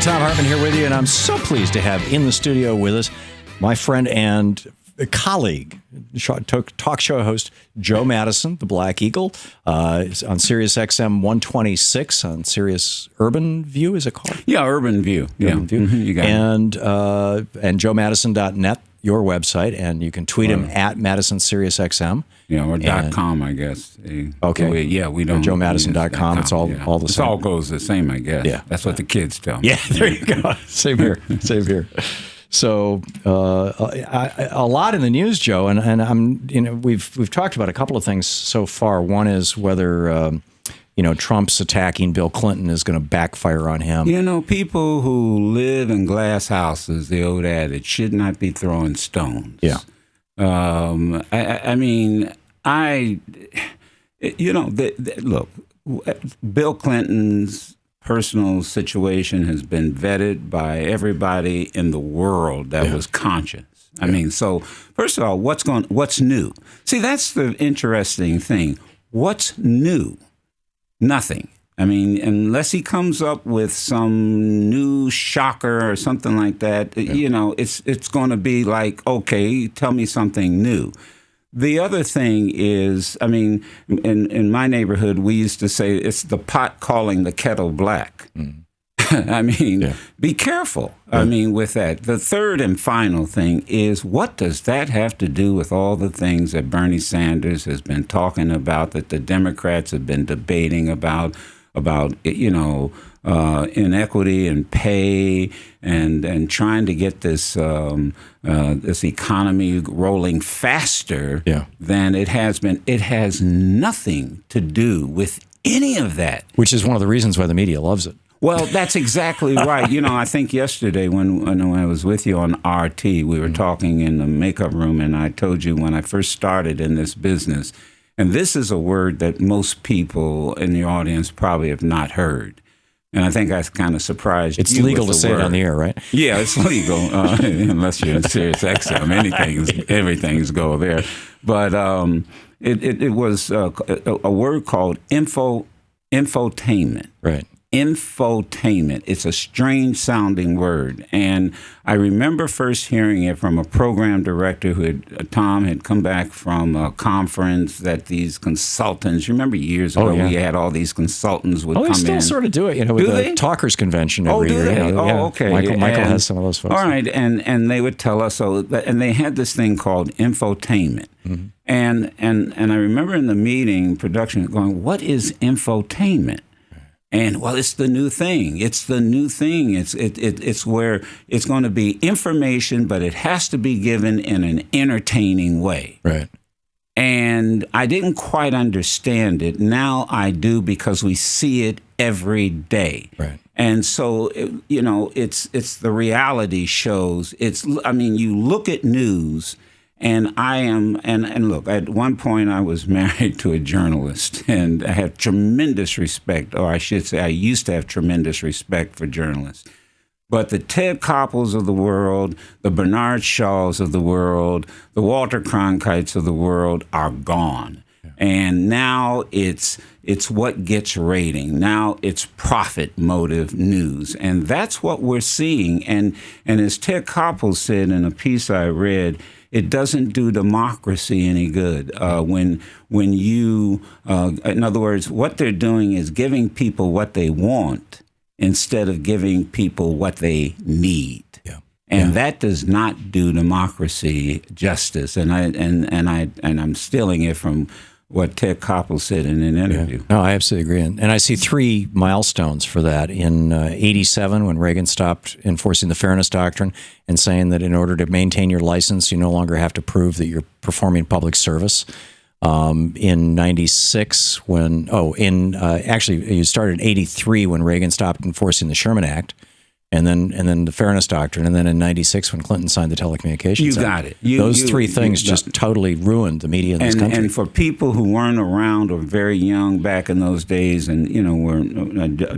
Thom Hartmann here with you, and I'm so pleased to have in the studio with us my friend and colleague, talk show host Joe Madison, the Black Eagle, on Sirius XM 126 on Sirius Urban View, is it called? Yeah, Urban View. Urban View. Mm-hmm, you got it. And joemadison.net, your website, and you can tweet him at Madison Sirius XM. Yeah, or .com, I guess. Okay. Yeah, we don't. joemadison.com. It's all the same. It all goes the same, I guess. Yeah. That's what the kids tell me. Yeah, there you go. Same here. Same here. So a lot in the news, Joe, and we've talked about a couple of things so far. One is whether Trump's attacking Bill Clinton is going to backfire on him. People who live in glass houses, the old adage, should not be throwing stones. Yeah. Look, Bill Clinton's personal situation has been vetted by everybody in the world that was conscious. I mean, so first of all, what's new? See, that's the interesting thing. What's new? Nothing. I mean, unless he comes up with some new shocker or something like that, it's going to be like, okay, tell me something new. The other thing is, I mean, in my neighborhood, we used to say it's the pot calling the kettle black. Mm. I mean, be careful. Yeah. I mean, with that. The third and final thing is, what does that have to do with all the things that Bernie Sanders has been talking about, that the Democrats have been debating about inequity and pay and trying to get this this economy rolling faster than it has been. It has nothing to do with any of that. Which is one of the reasons why the media loves it. Well, that's exactly right. I think yesterday when I was with you on RT, we were talking in the makeup room, and I told you when I first started in this business, and this is a word that most people in the audience probably have not heard. And I think I kind of surprised you. It's legal to say it on the air, right? Yeah, it's legal, unless you're in Sirius XM. Everything's go there. But it was a word called infotainment. Right. Infotainment. It's a strange sounding word. And I remember first hearing it from a program director Thom had come back from a conference that these consultants, you remember years ago we had all these consultants would come in. They still sort of do it, with the Talkers Convention every year. They? Okay. Michael has some of those folks. All right, and they would tell us, and they had this thing called infotainment. Mm-hmm. And I remember in the meeting, production going, what is infotainment? And it's the new thing. It's the new thing. It's where it's going to be information, but it has to be given in an entertaining way. Right. And I didn't quite understand it. Now I do, because we see it every day. Right. And so it's the reality shows. You look at news. And and look, at one point I was married to a journalist, and I had tremendous respect, or I should say I used to have tremendous respect for journalists. But the Ted Koppels of the world, the Bernard Shaws of the world, the Walter Cronkites of the world are gone. Yeah. And now it's what gets rating. Now it's profit motive news. And that's what we're seeing. And as Ted Koppel said in a piece I read, it doesn't do democracy any good when you, in other words, what they're doing is giving people what they want instead of giving people what they need. Yeah. And that does not do democracy justice. And I'm stealing it from what Ted Koppel said in an interview. Yeah. No, I absolutely agree. And I see three milestones for that. In 87, when Reagan stopped enforcing the Fairness Doctrine and saying that in order to maintain your license, you no longer have to prove that you're performing public service. In 96, actually, you started in 83 when Reagan stopped enforcing the Sherman Act. And then the Fairness Doctrine, and then in 96 when Clinton signed the Telecommunications Act. You got it. Those three things just totally ruined the media in this country. And for people who weren't around or very young back in those days and,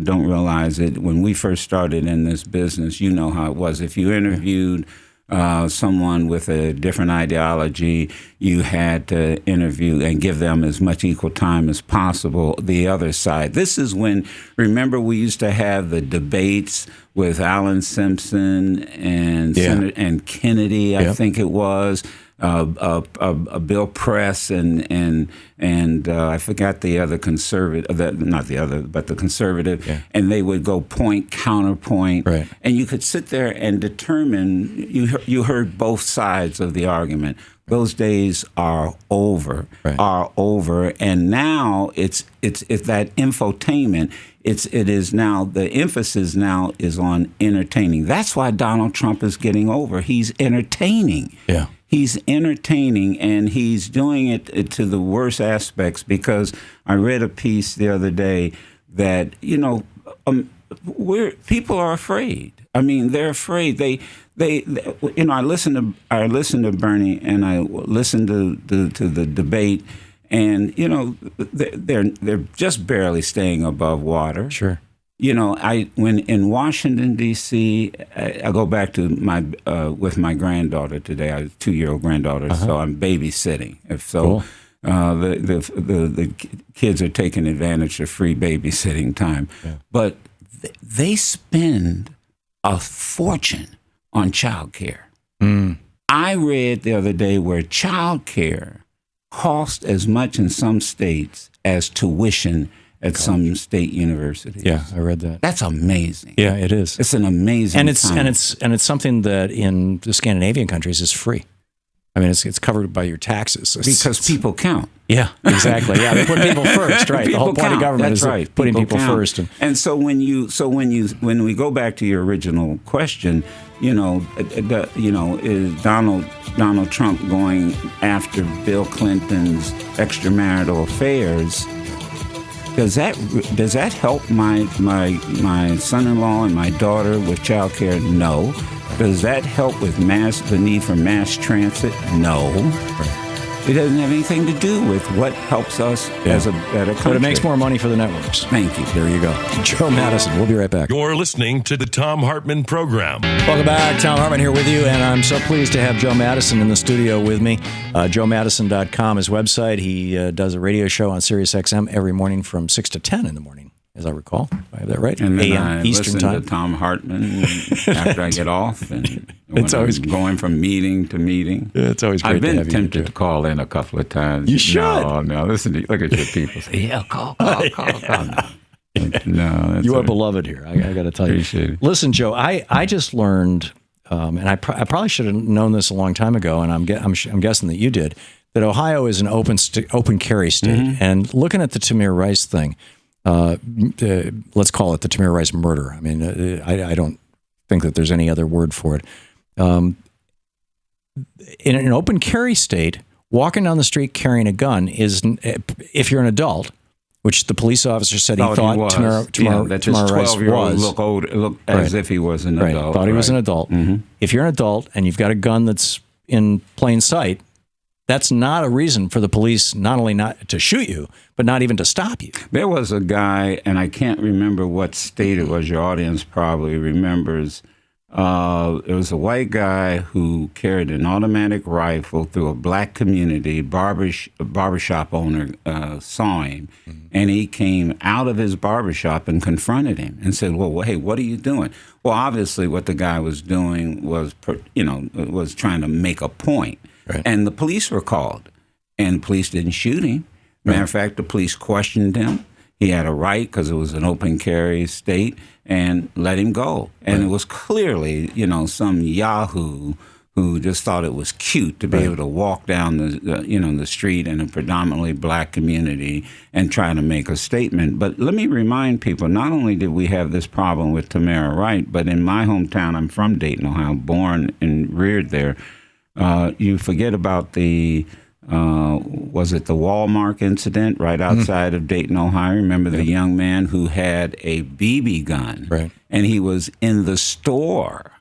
don't realize it, when we first started in this business, you know how it was. If you interviewed someone with a different ideology, you had to interview and give them as much equal time as possible, the other side. This is when, remember, we used to have the debates with Alan Simpson and and Kennedy, I think it was, Bill Press and I forgot the other conservative, not the other, but the conservative, and they would go point, counterpoint, and you could sit there and determine, you heard both sides of the argument. Those days are over, and now it's that infotainment. It is now, the emphasis now is on entertaining. That's why Donald Trump is getting over. He's entertaining. Yeah. He's entertaining, and he's doing it to the worst aspects, because I read a piece the other day that, people are afraid. I mean, they're afraid. They I listened to Bernie, and I listened to the debate, and they're just barely staying above water. Sure. When in Washington, D.C., I go back to with my granddaughter today. I have a 2-year-old granddaughter, so I'm babysitting. Cool. The kids are taking advantage of free babysitting time. Yeah. But they spend a fortune on child care. I read the other day where child care costs as much in some states as tuition at some state universities. Yeah, I read that. That's amazing. Yeah, it is. It's an amazing and it's something that in the Scandinavian countries is free. I mean, it's covered by your taxes. Because people count. Yeah, exactly. Yeah, they put people first, right? The whole point of government is putting people first. And so when we go back to your original question, is Donald Trump going after Bill Clinton's extramarital affairs? Does that help my son-in-law and my daughter with child care? No. Does that help with the need for mass transit? No. It doesn't have anything to do with what helps us as a better country. But it makes more money for the networks. Thank you. There you go. Joe Madison. We'll be right back. You're listening to the Thom Hartmann Program. Welcome back. Thom Hartmann here with you, and I'm so pleased to have Joe Madison in the studio with me. JoeMadison.com, his website. He does a radio show on Sirius XM every morning from 6 to 10 in the morning, as I recall. I have that right? And then I listen to Thom Hartmann after I get off, and it's always going from meeting to meeting. Yeah, it's always great. I've been tempted to call in a couple of times. You should. No, listen. Look at your people. Say, call. No, you are beloved here. I got to tell you. Appreciate it. Listen, Joe. I just learned, and I probably should have known this a long time ago, and I'm guessing that you did, that Ohio is an open carry state. And looking at the Tamir Rice thing. Let's call it the Tamir Rice murder. I mean, I don't think that there's any other word for it. In an open carry state, walking down the street carrying a gun is, if you're an adult, which the police officer said he thought Tamir Rice was. Looked as if he was an adult. Thought he was an adult. Mm-hmm. If you're an adult and you've got a gun that's in plain sight, that's not a reason for the police not only not to shoot you, but not even to stop you. There was a guy, and I can't remember what state it was. Your audience probably remembers. It was a white guy who carried an automatic rifle through a black community. Barbershop owner saw him, and he came out of his barbershop and confronted him and said, "Well, hey, what are you doing?" Well, obviously, what the guy was doing was trying to make a point. Right. And the police were called, and the police didn't shoot him. Matter of fact, the police questioned him. He had a right, because it was an open carry state, and let him go. And it was clearly, some yahoo who just thought it was cute to be able to walk down the street in a predominantly black community and try to make a statement. But let me remind people, not only did we have this problem with Tamir Rice, but in my hometown, I'm from Dayton, Ohio, born and reared there. You forget about was it the Walmart incident right outside of Dayton, Ohio? Remember the young man who had a BB gun, and he was in the store,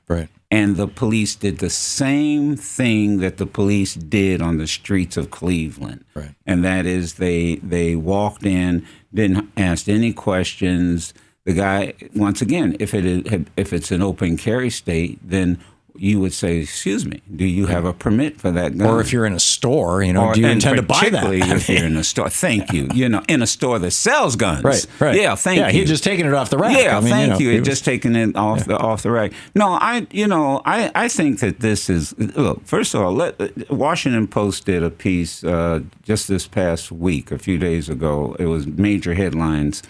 and the police did the same thing that the police did on the streets of Cleveland, and that is they walked in, didn't ask any questions. The guy, once again, if it's an open carry state, then you would say, excuse me, do you have a permit for that gun? Or if you're in a store, do you intend to buy that? Particularly if you're in a store. Thank you. In a store that sells guns. Right. Yeah, thank you. Yeah, he's just taking it off the rack. Yeah, thank you. Just taking it off the rack. No, I think that this is, look, first of all, Washington Post did a piece just this past week, a few days ago. It was major headlines,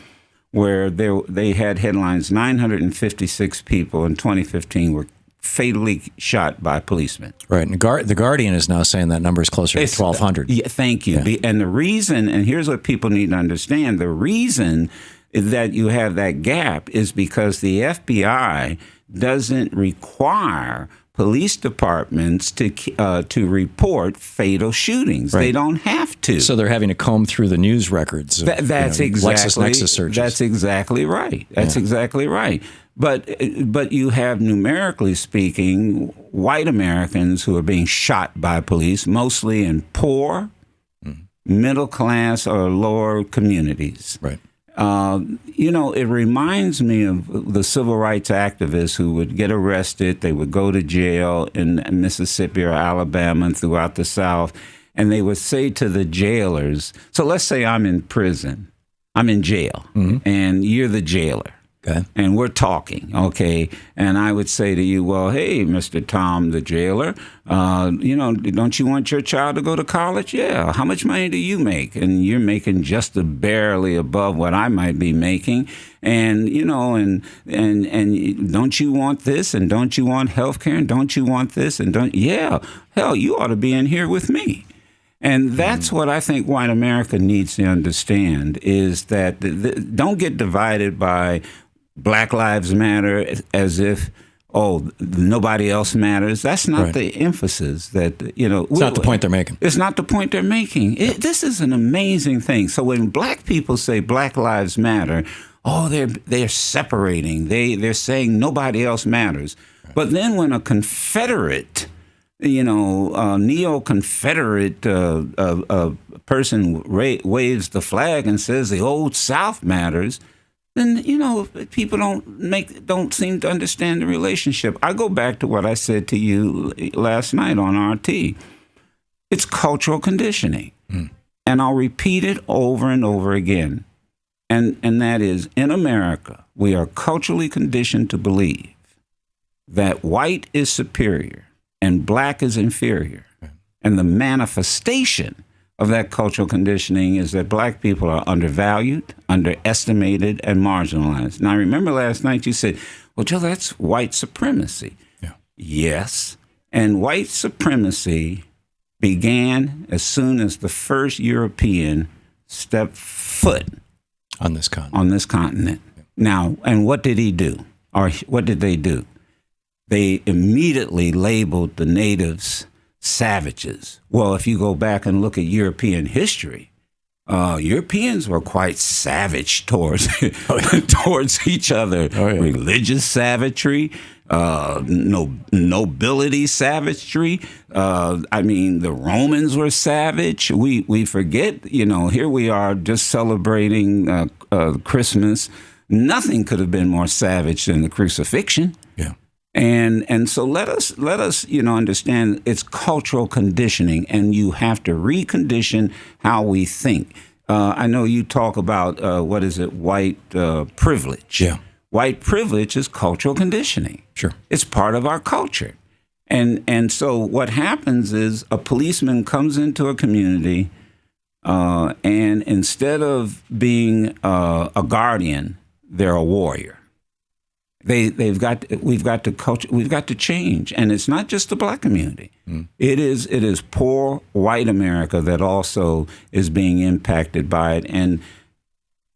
where they had headlines, 956 people in 2015 were fatally shot by policemen. Right. And the Guardian is now saying that number is closer to 1,200. Yeah, thank you. Yeah. And the reason, and here's what people need to understand, the reason that you have that gap is because the FBI doesn't require police departments to report fatal shootings. Right. They don't have to. So they're having to comb through the news records. That's exactly LexisNexis searches. That's exactly right. That's exactly right. But you have, numerically speaking, white Americans who are being shot by police, mostly in poor, middle class, or lower communities. Right. It reminds me of the civil rights activists who would get arrested. They would go to jail in Mississippi or Alabama and throughout the South, and they would say to the jailers, so let's say I'm in prison, I'm in jail, and you're the jailer. Okay. And we're talking, okay? And I would say to you, well, hey, Mr. Tom, the jailer, don't you want your child to go to college? Yeah. How much money do you make? And you're making just barely above what I might be making. And, and don't you want this? And don't you want health care? And don't you want this? And hell, you ought to be in here with me. And that's what I think white America needs to understand, is that don't get divided by Black Lives Matter as if, nobody else matters. That's not the emphasis that, It's not the point they're making. It's not the point they're making. This is an amazing thing. So when black people say Black Lives Matter, they're separating. They're saying nobody else matters. Right. But then when a Confederate, neo-Confederate person waves the flag and says the Old South matters, then, people don't seem to understand the relationship. I go back to what I said to you last night on RT. It's cultural conditioning. And I'll repeat it over and over again. And that is, in America, we are culturally conditioned to believe that white is superior and black is inferior. And the manifestation of that cultural conditioning is that black people are undervalued, underestimated, and marginalized. Now, I remember last night you said, well, Joe, that's white supremacy. Yeah. Yes. And white supremacy began as soon as the first European stepped foot on this continent. Yeah. Now, and what did he do? Or what did they do? They immediately labeled the natives savages. Well, if you go back and look at European history, Europeans were quite savage towards towards each other. Religious savagery, nobility savagery. The Romans were savage. We forget, here we are just celebrating Christmas. Nothing could have been more savage than the crucifixion. Yeah. And so let us understand it's cultural conditioning, and you have to recondition how we think. I know you talk about white privilege. Yeah, white privilege is cultural conditioning. Sure, it's part of our culture, and so what happens is a policeman comes into a community, and instead of being a guardian, they're a warrior. We've got to change, and it's not just the black community. It is poor white America that also is being impacted by it, and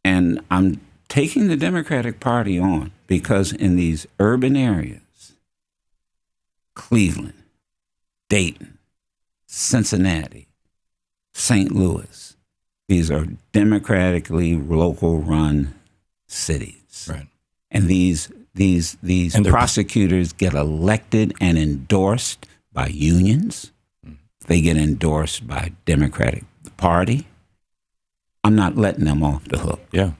I'm taking the Democratic Party on because in these urban areas, Cleveland, Dayton, Cincinnati, St. Louis, these are democratically local run cities, right? And these prosecutors get elected and endorsed by unions. They get endorsed by Democratic Party. I'm not letting them off the hook. Yeah.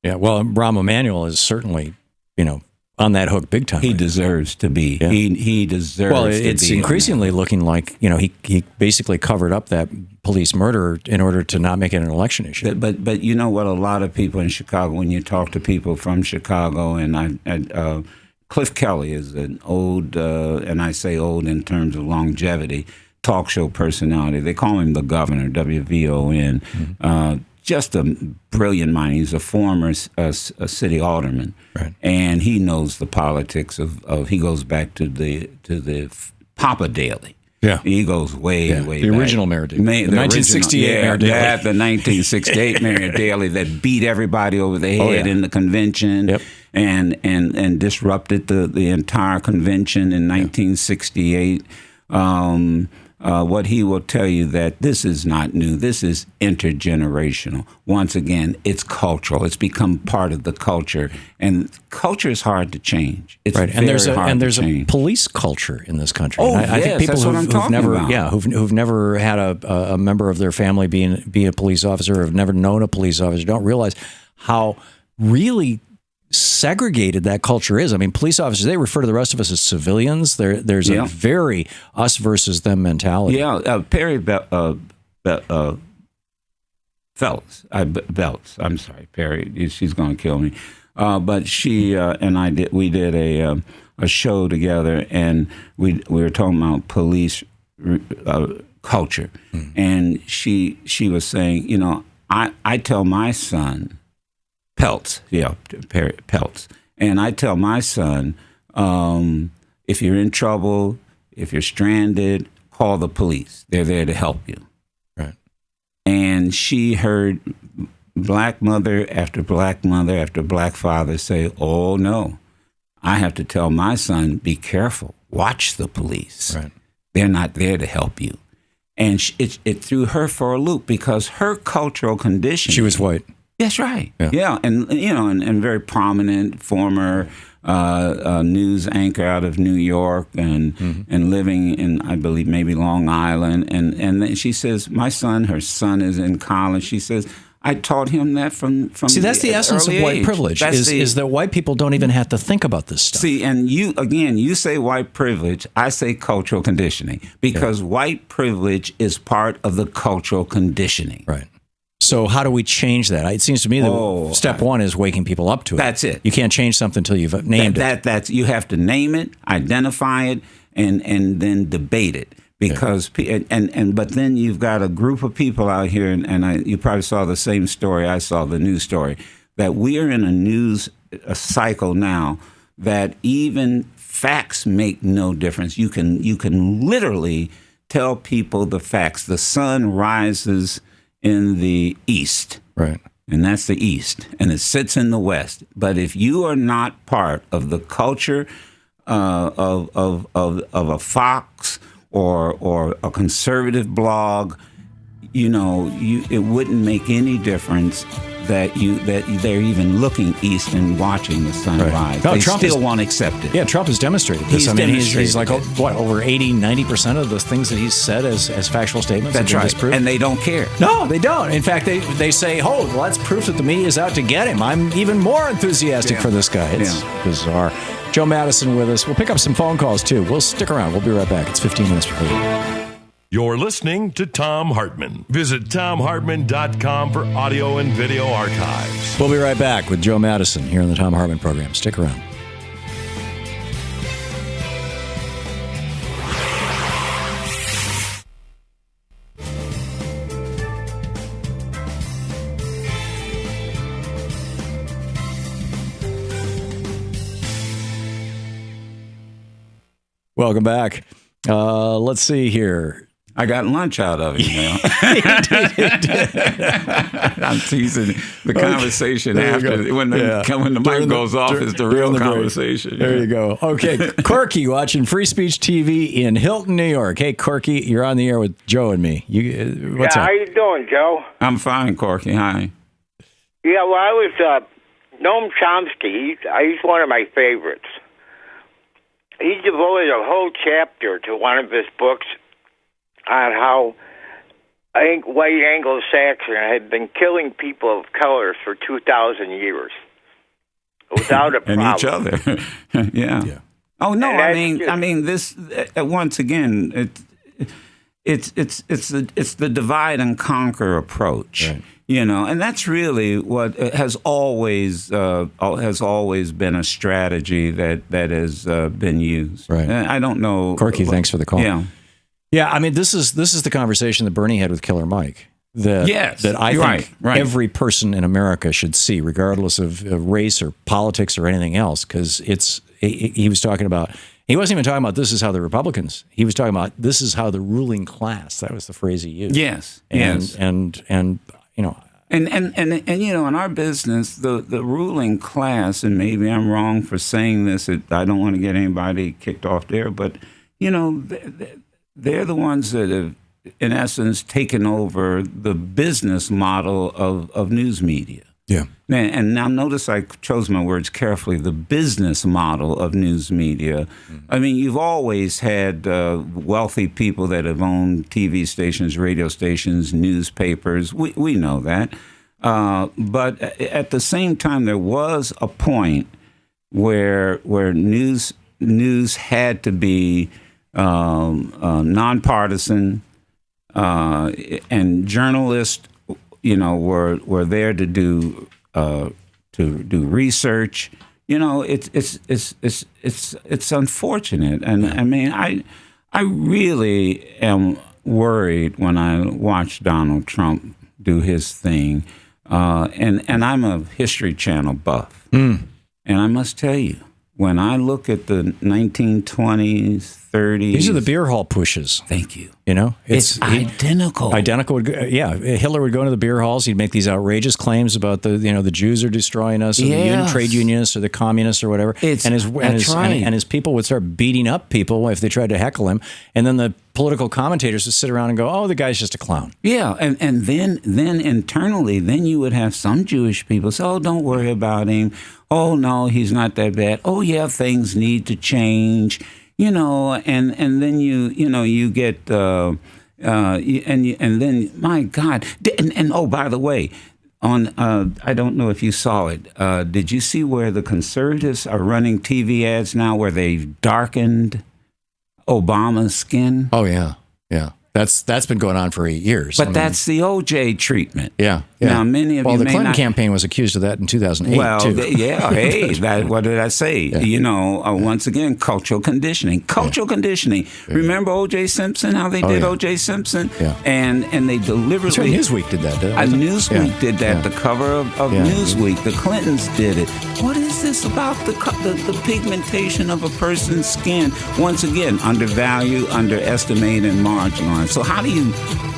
Yeah. Well, Rahm Emanuel is certainly, on that hook big time. He deserves to be. Yeah. He deserves Well, to be. it's increasingly looking like, he basically covered up that police murder in order to not make it an election issue. But you know what? A lot of people in Chicago, when you talk to people from Chicago, and Cliff Kelly is an old, and I say old in terms of longevity, talk show personality. They call him the governor, WVON. Mm-hmm. Just a brilliant mind. He's a former city alderman, right. And he knows the politics of. He goes back to the Papa Daly. Yeah, he goes way the back. Original Mayor Daley, the 1968 Mayor Daley. Yeah, the 1968 Mayor Daley that beat everybody over the head in the convention, yep. and disrupted the entire convention in 1968. What he will tell you that this is not new. This is intergenerational. Once again, it's cultural. It's become part of the culture, and culture is hard to change. It's right, and there's a a police culture in this country. Oh, I think people that's what I'm talking about. Who've never had a member of their family be a police officer, or have never known a police officer, don't realize how really segregated that culture is. I mean, police officers, they refer to the rest of us as civilians. There's a very us versus them mentality. Yeah, Perry Belts. I'm sorry, Perry. She's going to kill me. But she and I we did a show together, and we were talking about police culture, and she was saying, I tell my son. Peltz, Peltz. And I tell my son, if you're in trouble, if you're stranded, call the police. They're there to help you. Right. And she heard black mother after black mother after black father say, oh, no, I have to tell my son, be careful, watch the police. Right. They're not there to help you. And it threw her for a loop because her cultural condition. She was white. That's right. Yeah, and and very prominent former news anchor out of New York, and living in, I believe, maybe Long Island. And then she says, her son is in college. She says, I taught him that from See, that's the essence of white privilege, is that white people don't even have to think about this stuff. See, and you say white privilege, I say cultural conditioning, because white privilege is part of the cultural conditioning. Right. So how do we change that? It seems to me that step one is waking people up to it. That's it. You can't change something until you've named it. You have to name it, identify it, and then debate it. Because but then you've got a group of people out here, and you probably saw the same story I saw, the news story, that we are in a cycle now that even facts make no difference. You can literally tell people the facts. The sun rises in the east, right, and that's the east, and it sits in the west. But if you are not part of the culture of a Fox or a conservative blog, it wouldn't make any difference that they're even looking east and watching the sun rise. No, they Trump still won't accept it. Yeah, Trump has demonstrated this. He's like, over 80-90% of the things that he's said as factual statements. That's right. Disproved. And they don't care. No, they don't. In fact, they say, well, that's proof that the media is out to get him. I'm even more enthusiastic for this guy. It's bizarre. Joe Madison with us. We'll pick up some phone calls, too. We'll stick around. We'll be right back. It's 15 minutes before 8. You're listening to Thom Hartmann. Visit thomhartmann.com for audio and video archives. We'll be right back with Joe Madison here on the Thom Hartmann Program. Stick around. Welcome back. Let's see here. I got lunch out of it, I'm teasing the conversation after when the mic goes off. It's the real conversation. There you go. Okay, Corky watching Free Speech TV in Hilton, New York. Hey, Corky, you're on the air with Joe and me. What's up? How you doing, Joe? I'm fine, Corky. Hi. Yeah, well, I was Noam Chomsky. He's one of my favorites. He devoted a whole chapter to one of his books on how white Anglo-Saxon had been killing people of color for 2,000 years. without a problem. And each other. Yeah. Oh no, I mean this once again it's the divide and conquer approach. Right. You know, and that's really what has always been a strategy that has been used. Right. And I don't know. Corky, thanks for the call. Yeah. Yeah, I mean, this is the conversation that Bernie had with Killer Mike. That I think every person in America should see, regardless of race or politics or anything else, because he was talking about. He wasn't even talking about this is how the Republicans. He was talking about this is how the ruling class. That was the phrase he used. Yes. And you know. And you know, in our business, the ruling class, and maybe I'm wrong for saying this. I don't want to get anybody kicked off there, but you know, they're the ones that have, in essence, taken over the business model of news media. Yeah. And now notice I chose my words carefully, the business model of news media. Mm-hmm. I mean, you've always had wealthy people that have owned TV stations, radio stations, newspapers. We know that. But at the same time, there was a point where news had to be nonpartisan, and journalists, you know, were there to do research. You know, it's unfortunate, and I mean, I really am worried when I watch Donald Trump do his thing, and I'm a History Channel buff, and I must tell you, when I look at the 1920s, 30s, these are the beer hall pushes. Thank you. You know, it's identical. Identical. Yeah, Hitler would go into the beer halls. He'd make these outrageous claims about the Jews are destroying us, or the trade unionists, or the communists, or whatever. And his people would start beating up people if they tried to heckle him, and then the political commentators would sit around and go, "Oh, the guy's just a clown." Yeah, and then internally, then you would have some Jewish people say, "Oh, don't worry about him. Oh no, he's not that bad. Oh yeah, things need to change." You know, and then you get and then my God, and oh, by the way, on I don't know if you saw it. Did you see where the conservatives are running TV ads now where they've darkened Obama's skin? Oh yeah. That's been going on for 8 years. But that's the OJ treatment. Yeah. Now, many of you the may Clinton not... campaign was accused of that in 2008, too. What did I say? Yeah. You know, once again, cultural conditioning. Conditioning. Yeah. Remember O.J. Simpson, how they did O.J. Simpson? Yeah. And they deliberately... That's right, Newsweek did that, didn't it? Newsweek did that, the cover of Newsweek. The Clintons did it. What is this about the pigmentation of a person's skin? Once again, undervalue, underestimate, and marginalized. So how do you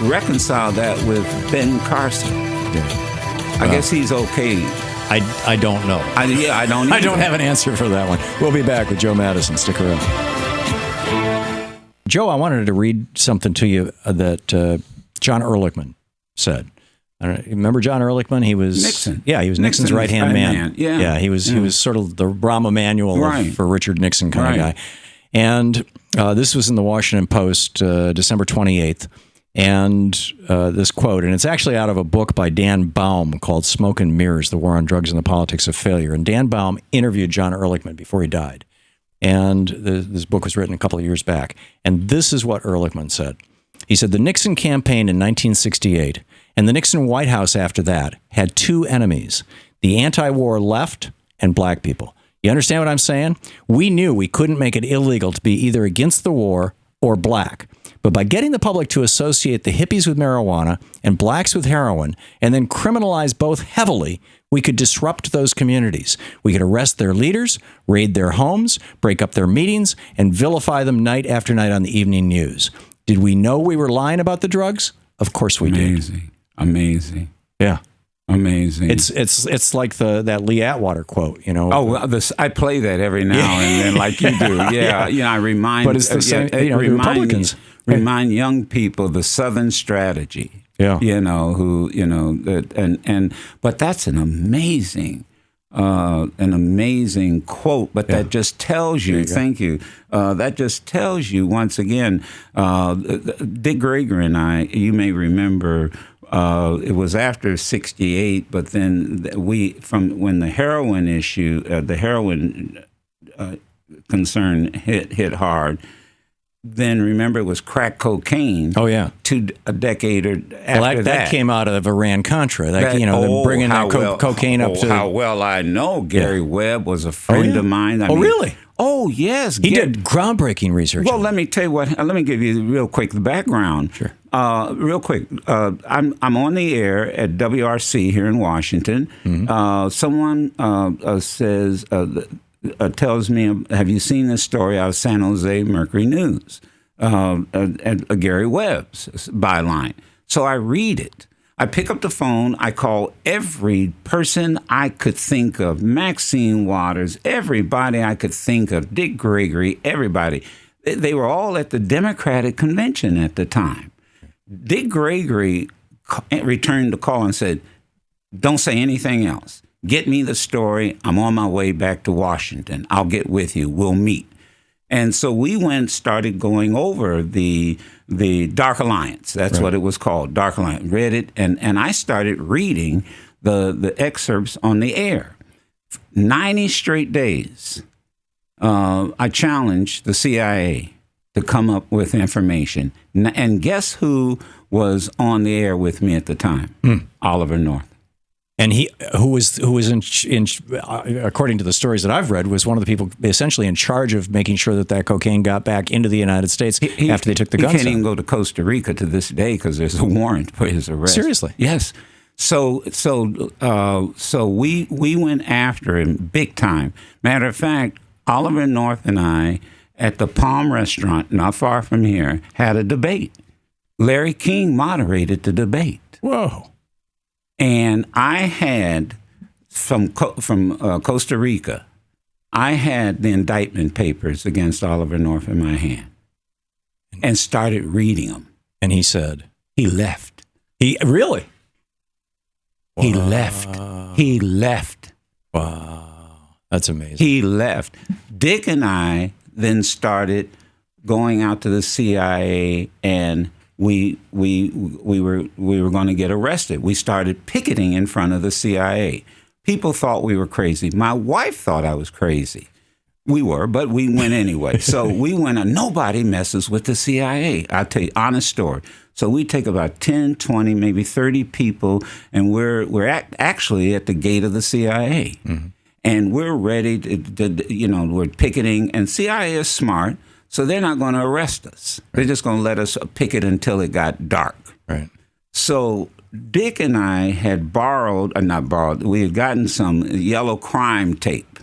reconcile that with Ben Carson? Yeah. I guess he's okay. I don't know. I don't either. I don't have an answer for that one. We'll be back with Joe Madison. Stick around. Joe, I wanted to read something to you that John Ehrlichman said. Remember John Ehrlichman? He was Nixon. Yeah, he was Nixon's right-hand man. Yeah, he was sort of the Rahm Emanuel for Richard Nixon kind of guy. And this was in the Washington Post, December 28th. And this quote, and it's actually out of a book by Dan Baum called Smoke and Mirrors, The War on Drugs and the Politics of Failure. And Dan Baum interviewed John Ehrlichman before he died. And this book was written a couple of years back. And this is what Ehrlichman said. He said, the Nixon campaign in 1968 and the Nixon White House after that had two enemies, the anti-war left and black people. You understand what I'm saying? We knew we couldn't make it illegal to be either against the war or black. But by getting the public to associate the hippies with marijuana and blacks with heroin and then criminalize both heavily, we could disrupt those communities. We could arrest their leaders, raid their homes, break up their meetings, and vilify them night after night on the evening news. Did we know we were lying about the drugs? Of course we did. Amazing. Yeah. Amazing. It's like that Lee Atwater quote, you know. Oh, I play that every now and then, like you do. Yeah, you know, I remind. But it's the same. The Republicans remind young people the Southern strategy. Yeah. You know but that's an amazing quote. But that just tells you. Thank you. That just tells you once again. Dick Greger and I, you may remember, It was after '68, but then from when the heroin issue, the heroin concern hit hard. Then remember, it was crack cocaine. Oh yeah, a decade or after that came out of Iran-Contra. Bringing that cocaine up to how well I know. Gary Webb was a friend of mine. I mean, really? Oh yes, he did groundbreaking research. Well, let me tell you what. Let me give you real quick the background. Sure. Real quick. I'm on the air at WRC here in Washington. Mm-hmm. Someone tells me, have you seen this story out of San Jose Mercury News? Gary Webb's byline. So I read it. I pick up the phone. I call every person I could think of, Maxine Waters, everybody I could think of, Dick Gregory, everybody. They were all at the Democratic convention at the time. Dick Gregory returned the call and said, don't say anything else. Get me the story. I'm on my way back to Washington. I'll get with you. We'll meet. And so we started going over the Dark Alliance. That's what it was called, Dark Alliance. Read it, and I started reading the excerpts on the air. 90 straight days, I challenged the CIA to come up with information. And guess who was on the air with me at the time? Oliver North. And who was in according to the stories that I've read, was one of the people essentially in charge of making sure that cocaine got back into the United States after they took the guns. He can't even go to Costa Rica to this day because there's a warrant for his arrest. Seriously? Yes. So we went after him big time. Matter of fact, Oliver North and I at the Palm Restaurant, not far from here, had a debate. Larry King moderated the debate. Whoa. And I had, from Costa Rica, I had the indictment papers against Oliver North in my hand and started reading them. And he said? He left. Really? He left. He left. Wow. That's amazing. He left. Dick and I then started going out to the CIA, and we were going to get arrested. We started picketing in front of the CIA. People thought we were crazy. My wife thought I was crazy. We were, but we went anyway. So we went, and nobody messes with the CIA. I'll tell you, honest story. So we take about 10, 20, maybe 30 people, and we're actually at the gate of the CIA. Mm-hmm. And we're ready to, we're picketing, and CIA is smart. So they're not going to arrest us. Right. They're just going to let us picket until it got dark. Right. So Dick and I had we had gotten some yellow crime tape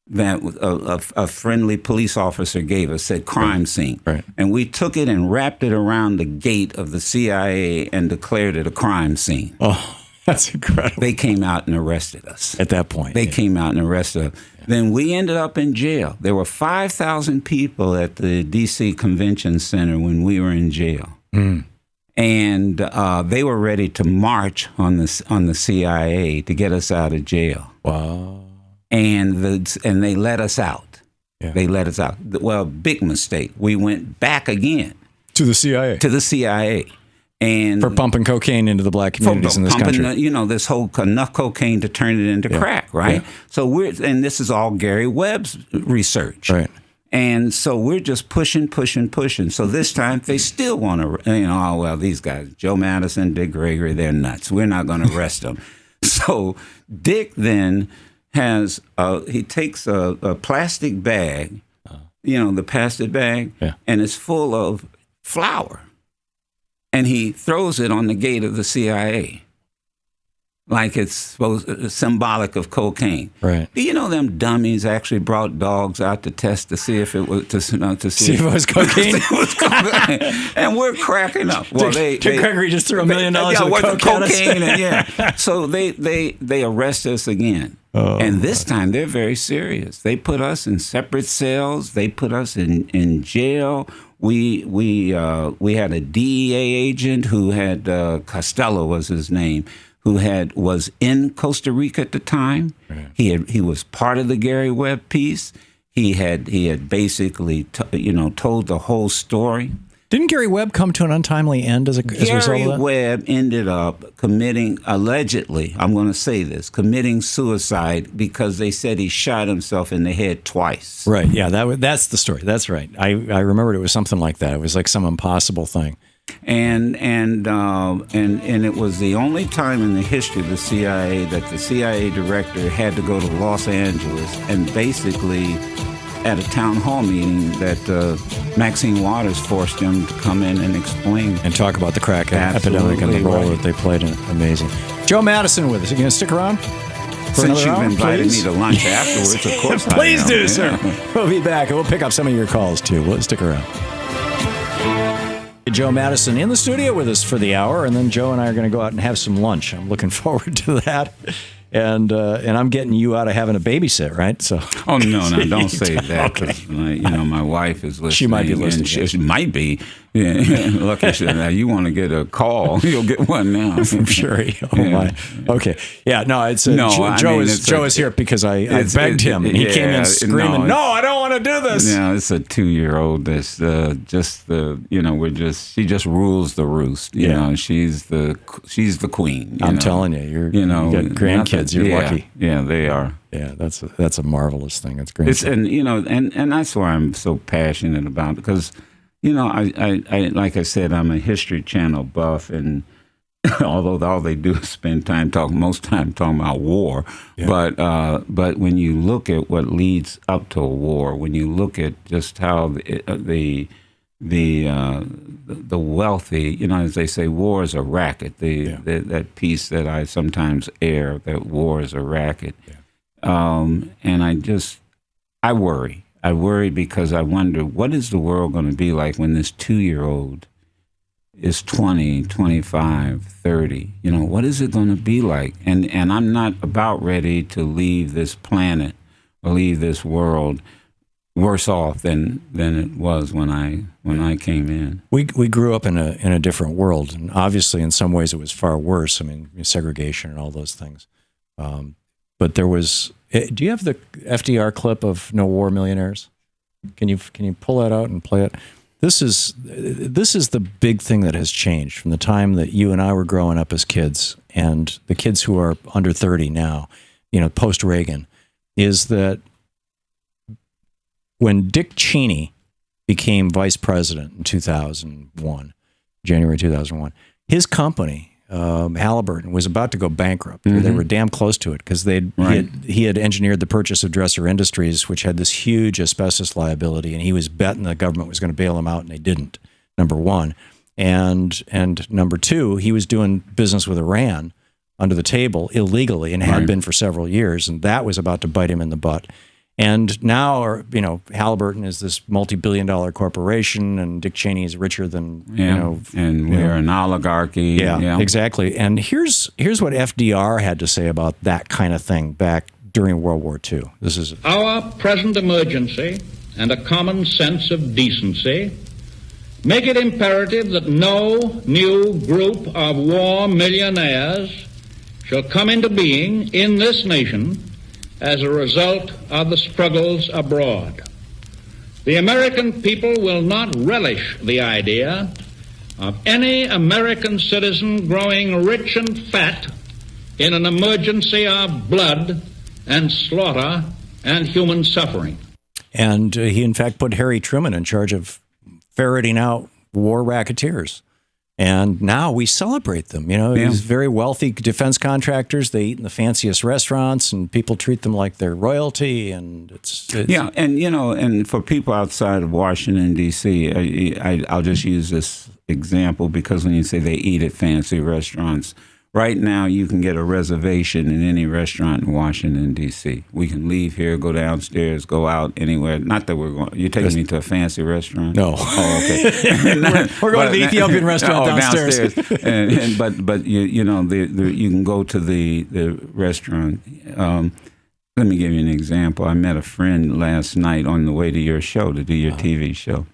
that a friendly police officer gave us, said crime scene. Right. And we took it and wrapped it around the gate of the CIA and declared it a crime scene. Oh, that's incredible. They came out and arrested us. At that point. They came out and arrested us. Yeah. Then we ended up in jail. There were 5,000 people at the D.C. Convention Center when we were in jail. Mm. And they were ready to march on the CIA to get us out of jail. Wow. And they let us out. Yeah. They let us out. Well, big mistake. We went back again. To the CIA. To the CIA. And for pumping cocaine into the black communities in this country. This whole enough cocaine to turn it into crack, right? Yeah. So and this is all Gary Webb's research. Right. And so we're just pushing. So this time they still want to, these guys, Joe Madison, Dick Gregory, they're nuts. We're not going to arrest them. So Dick then he takes a plastic bag, the plastic bag, and it's full of flour. And he throws it on the gate of the CIA, like it's symbolic of cocaine. Right. You know, them dummies actually brought dogs out to test to see if it was to see if it was cocaine. And we're cracking up. Well, Dick Gregory just threw $1 million of cocaine at us. So they arrest us again. Oh, and this time they're very serious. They put us in separate cells. They put us in jail. We had a DEA agent who had Costello was his name, who was in Costa Rica at the time. Right. He was part of the Gary Webb piece. He had basically told the whole story. Didn't Gary Webb come to an untimely end as a result of Gary that? Webb ended up allegedly, I'm going to say this, committing suicide because they said he shot himself in the head twice. Right. Yeah. That's the story. That's right. I remembered it was something like that. It was like some impossible thing. And it was the only time in the history of the CIA that the CIA director had to go to Los Angeles and basically at a town hall meeting that Maxine Waters forced him to come in and explain. And talk about the crack epidemic and the role that they played in it. Amazing. Joe Madison with us. You going to stick around? Since you've invited me to lunch afterwards, of course Please I am. do, sir. We'll be back, and we'll pick up some of your calls, too. We'll stick around. Joe Madison in the studio with us for the hour, and then Joe and I are going to go out and have some lunch. I'm looking forward to that. And I'm getting you out of having a babysit, right? So. Oh, no, don't say that. Okay. My wife is listening. She might be listening. She might be. Yeah. Look, now you want to get a call, you'll get one now. I'm sure. My. Okay. Yeah, no, it's Joe is here because I begged him, and he came in screaming, no, I don't want to do this. Yeah, it's a 2-year-old that's she just rules the roost. You know, she's the queen. I'm telling you, you got grandkids. You're lucky. Yeah, they are. Yeah, that's a marvelous thing. It's great. And that's why I'm so passionate about it, because I like I said, I'm a History Channel buff, and although all they do is spend most time talking about war, yeah. But when you look at what leads up to a war, when you look at just how the wealthy, as they say, war is a racket. That piece that I sometimes air, that war is a racket, and I worry. I worry because I wonder, what is the world going to be like when this 2-year-old is 20, 25, 30? What is it going to be like? And I'm not about ready to leave this planet or leave this world worse off than it was when I came in. We grew up in a different world, and obviously in some ways it was far worse. I mean, segregation and all those things. But there was. Do you have the FDR clip of "No War Millionaires"? Can you pull that out and play it? This is the big thing that has changed from the time that you and I were growing up as kids, and the kids who are under 30 now, post Reagan, is that when Dick Cheney became vice president in 2001, January 2001, his company, Halliburton, was about to go bankrupt. Mm-hmm. They were damn close to it because he had engineered the purchase of Dresser Industries, which had this huge asbestos liability, and he was betting the government was going to bail him out, and they didn't, number one. And number two, he was doing business with Iran under the table illegally and had been for several years, and that was about to bite him in the butt. And now, Halliburton is this multi-billion-dollar corporation, and Dick Cheney is richer than and we're an oligarchy. Yeah, exactly. And here's what FDR had to say about that kind of thing back during World War II. This is our present emergency and a common sense of decency make it imperative that no new group of war millionaires shall come into being in this nation as a result of the struggles abroad. The American people will not relish the idea of any American citizen growing rich and fat in an emergency of blood and slaughter and human suffering. And he, in fact, put Harry Truman in charge of ferreting out war racketeers. And now we celebrate them. These very wealthy defense contractors, they eat in the fanciest restaurants, and people treat them like they're royalty. And it's and for people outside of Washington, D.C., I'll just use this example because when you say they eat at fancy restaurants, right now you can get a reservation in any restaurant in Washington, D.C. We can leave here, go downstairs, go out anywhere. Not that we're going. You're taking me to a fancy restaurant? No. Oh, okay. We're going to the Ethiopian restaurant downstairs. But you can go to the restaurant. Let me give you an example. I met a friend last night on the way to your show, to do your TV show.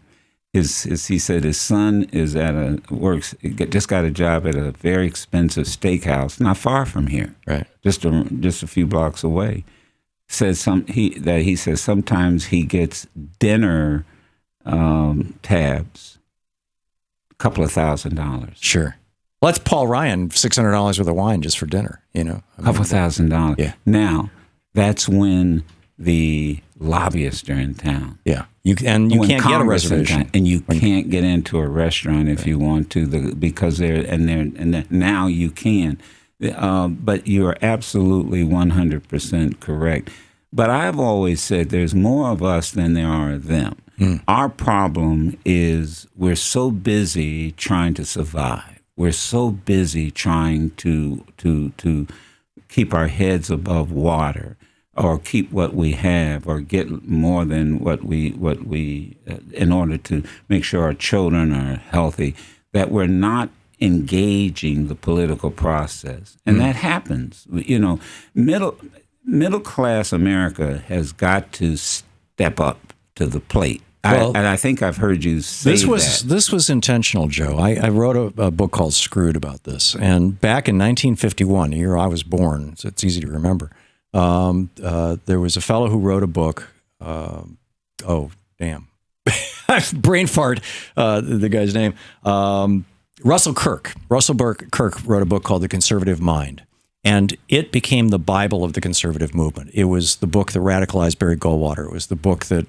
He said his son is just got a job at a very expensive steakhouse not far from here, right? Just a few blocks away. He says sometimes he gets dinner tabs couple of $1,000. Sure. Well, that's Paul Ryan, $600 worth of wine just for dinner, you know. Couple of $1,000. Yeah. Now, that's when the lobbyists are in town. Yeah. You can't get a Congress is in reservation. town, and you can't get into a restaurant if you want to, because now you can. But you're absolutely 100% correct. But I've always said there's more of us than there are of them. Our problem is we're so busy trying to survive. We're so busy trying to keep our heads above water, or keep what we have, or get more than what we in order to make sure our children are healthy, that we're not engaging the political process. And that happens. You know, middle class America has got to step up to the plate. Well, and I think I've heard you say that. This was intentional, Joe. I wrote a book called Screwed about this. And back in 1951, the year I was born, so it's easy to remember, there was a fellow who wrote a book. Brain fart, the guy's name. Russell Kirk. Kirk wrote a book called The Conservative Mind. And it became the Bible of the conservative movement. It was the book that radicalized Barry Goldwater. It was the book that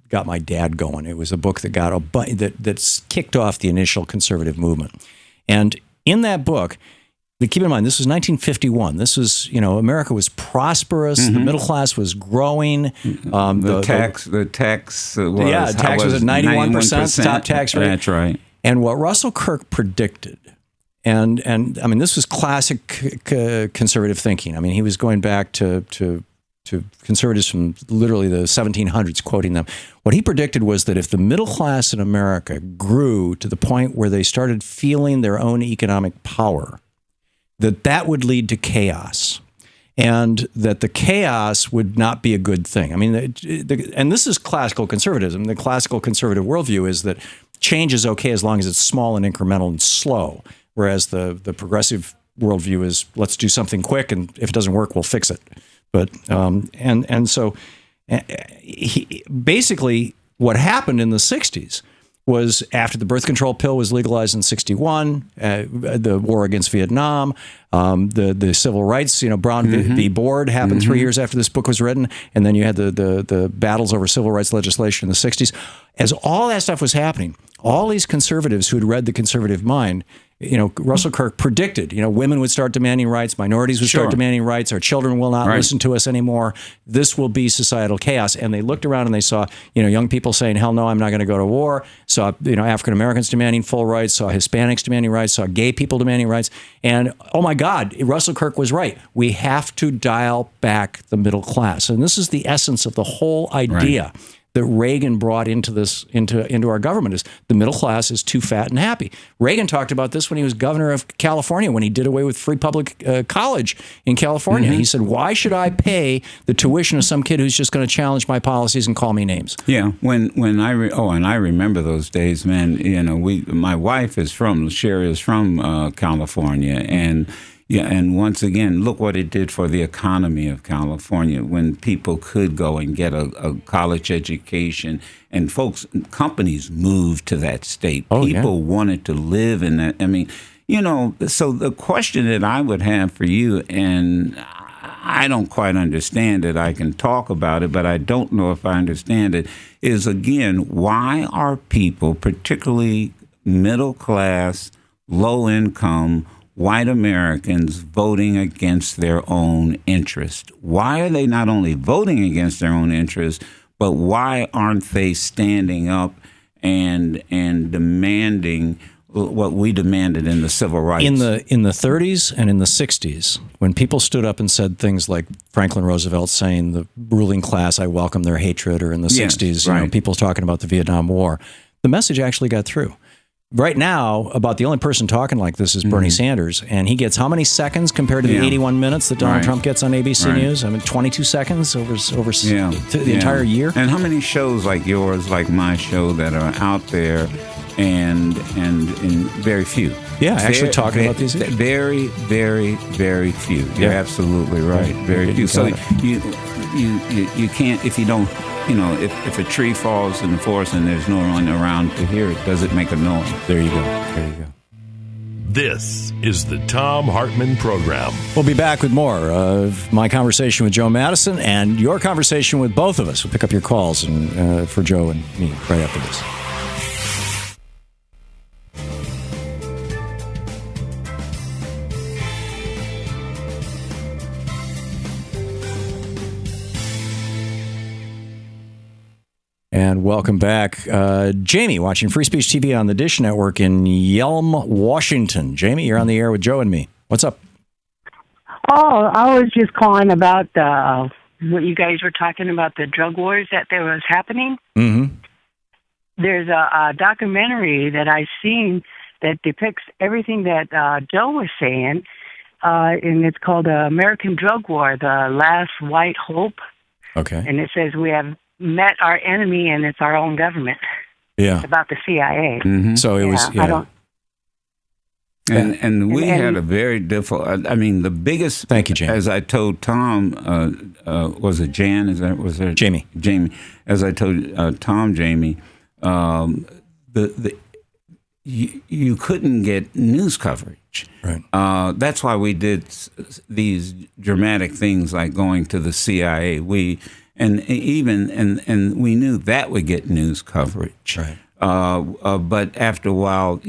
got my dad going. It was a book that got that kicked off the initial conservative movement. And in that book, keep in mind, this was 1951. This was, America was prosperous. The middle class was growing. The tax was tax was at 91%, top tax rate. That's right. And what Russell Kirk predicted, and I mean, this was classic conservative thinking. I mean, he was going back to conservatives from literally the 1700s, quoting them. What he predicted was that if the middle class in America grew to the point where they started feeling their own economic power, that would lead to chaos, and that the chaos would not be a good thing. I mean, and this is classical conservatism. The classical conservative worldview is that change is okay as long as it's small and incremental and slow, whereas the progressive worldview is let's do something quick, and if it doesn't work, we'll fix it. But so basically what happened in the 60s was, after the birth control pill was legalized in 61, the war against Vietnam, the civil rights, Brown v. Board happened 3 years after this book was written, and then you had the battles over civil rights legislation in the 60s. As all that stuff was happening, all these conservatives who had read The Conservative Mind, Russell Kirk predicted, women would start demanding rights, minorities would start demanding rights, our children will not listen to us anymore. This will be societal chaos. And they looked around and they saw, young people saying, hell no, I'm not going to go to war. Saw, African Americans demanding full rights, saw Hispanics demanding rights, saw gay people demanding rights. And oh my God, Russell Kirk was right. We have to dial back the middle class. And this is the essence of the whole idea that Reagan brought into our government, is the middle class is too fat and happy. Reagan talked about this when he was governor of California, when he did away with free public college in California. He said, why should I pay the tuition of some kid who's just going to challenge my policies and call me names? Yeah, and I remember those days, man. My wife is from California, and once again, look what it did for the economy of California when people could go and get a college education, and companies moved to that state. People wanted to live in that. I mean, so the question that I would have for you, and I don't quite understand it. I can talk about it, but I don't know if I understand it, is, again, why are people, particularly middle class, low income, white Americans, voting against their own interest? Why are they not only voting against their own interest, but why aren't they standing up and demanding what we demanded in the civil rights? In the 30s and in the 60s, when people stood up and said things like Franklin Roosevelt saying the ruling class, I welcome their hatred, or in the 60s, people talking about the Vietnam War, the message actually got through. Right now, about the only person talking like this is Bernie Sanders, and he gets how many seconds compared to the 81 minutes that Donald Trump gets on ABC News? I mean, 22 seconds over the entire year. And how many shows like yours, like my show, that are out there, and very few. Yeah, actually talking about these issues. Very, very, very few. You're absolutely right. Very few. So you can't, if you don't, if a tree falls in the forest and there's no one around to hear it, does it make a noise? There you go. There you go. This is the Thom Hartmann Program. We'll be back with more of my conversation with Joe Madison and your conversation with both of us. We'll pick up your calls and for Joe and me right after this. And welcome back. Jamie, watching Free Speech TV on the Dish Network in Yelm, Washington. Jamie, you're on the air with Joe and me. What's up? Oh, I was just calling about what you guys were talking about, the drug wars that there was happening. Mm-hmm. There's a documentary that I've seen that depicts everything that Joe was saying, and it's called American Drug War, The Last White Hope. Okay. And it says we have met our enemy, and it's our own government. Yeah. It's about the CIA. Mm-hmm. So it was, I don't. And we had a very difficult. I mean, the biggest. Thank you, Jamie. As I told Tom, was it Jan? Was there Jamie? Jamie. As I told Tom, Jamie, you couldn't get news coverage. Right. That's why we did these dramatic things like going to the CIA. And we knew that would get news coverage. Right. But after a while,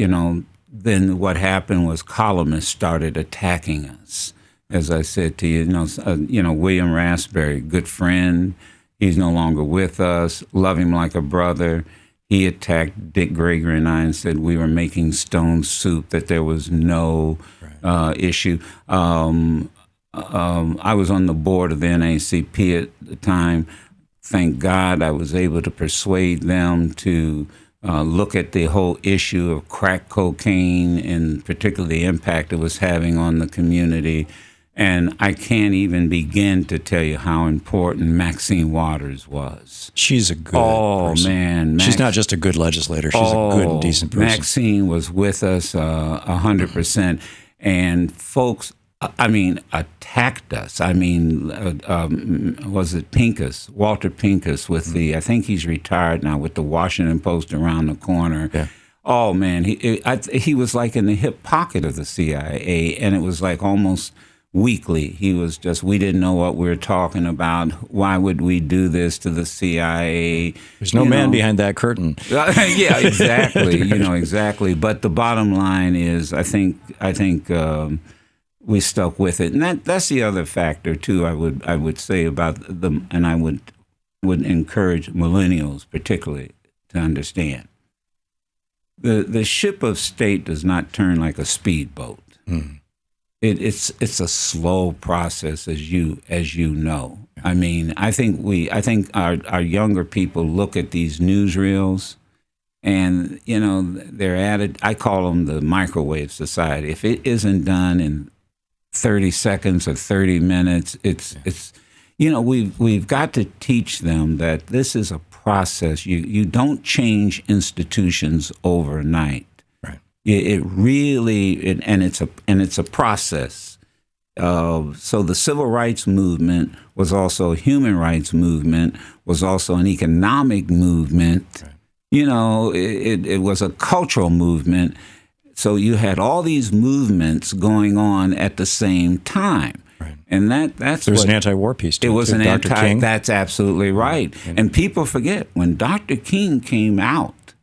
then what happened was columnists started attacking us. As I said to you, William Raspberry, good friend, he's no longer with us. Love him like a brother. He attacked Dick Gregory and I and said we were making stone soup, that there was no issue. I was on the board of the NAACP at the time. Thank God I was able to persuade them to look at the whole issue of crack cocaine and particularly the impact it was having on the community. And I can't even begin to tell you how important Maxine Waters was. She's a good person. Man. She's not just a good legislator. She's a good and decent person. Maxine was with us 100%. And folks, attacked us. Was it Pincus, Walter Pincus with I think he's retired now, with the Washington Post around the corner. Yeah. Oh, man, he was like in the hip pocket of the CIA, and it was like almost weekly. He was just, we didn't know what we were talking about. Why would we do this to the CIA? There's no man behind that curtain. Yeah, exactly. Exactly. But the bottom line is, I think we stuck with it, and that's the other factor too. I would say about them, and I would encourage millennials particularly to understand the ship of state does not turn like a speedboat. Mm. It's a slow process, as you know. I mean, I think our younger people look at these newsreels, and they're at it. I call them the microwave society. If it isn't done in 30 seconds or 30 minutes, it's we've got to teach them that this is a process. You don't change institutions overnight. Right. It really it's a process. So the civil rights movement was also a human rights movement, was also an economic movement. Right. It was a cultural movement. So you had all these movements going on at the same time. Right. And that's There's an anti-war piece too. It was an Dr. King. That's absolutely right. And people forget, when Dr. King came out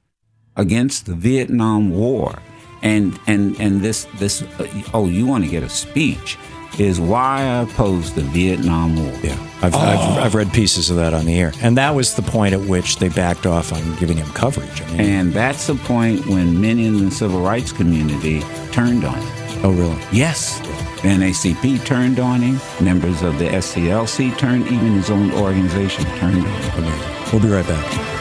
against the Vietnam War, and this you want to get a speech, is why I opposed the Vietnam War. Yeah, I've read pieces of that on the air, and that was the point at which they backed off on giving him coverage. And that's the point when many in the civil rights community turned on him. Oh, really? Yes. The NAACP turned on him. Members of the SCLC turned. Even his own organization turned on him. Amazing. We'll be right back.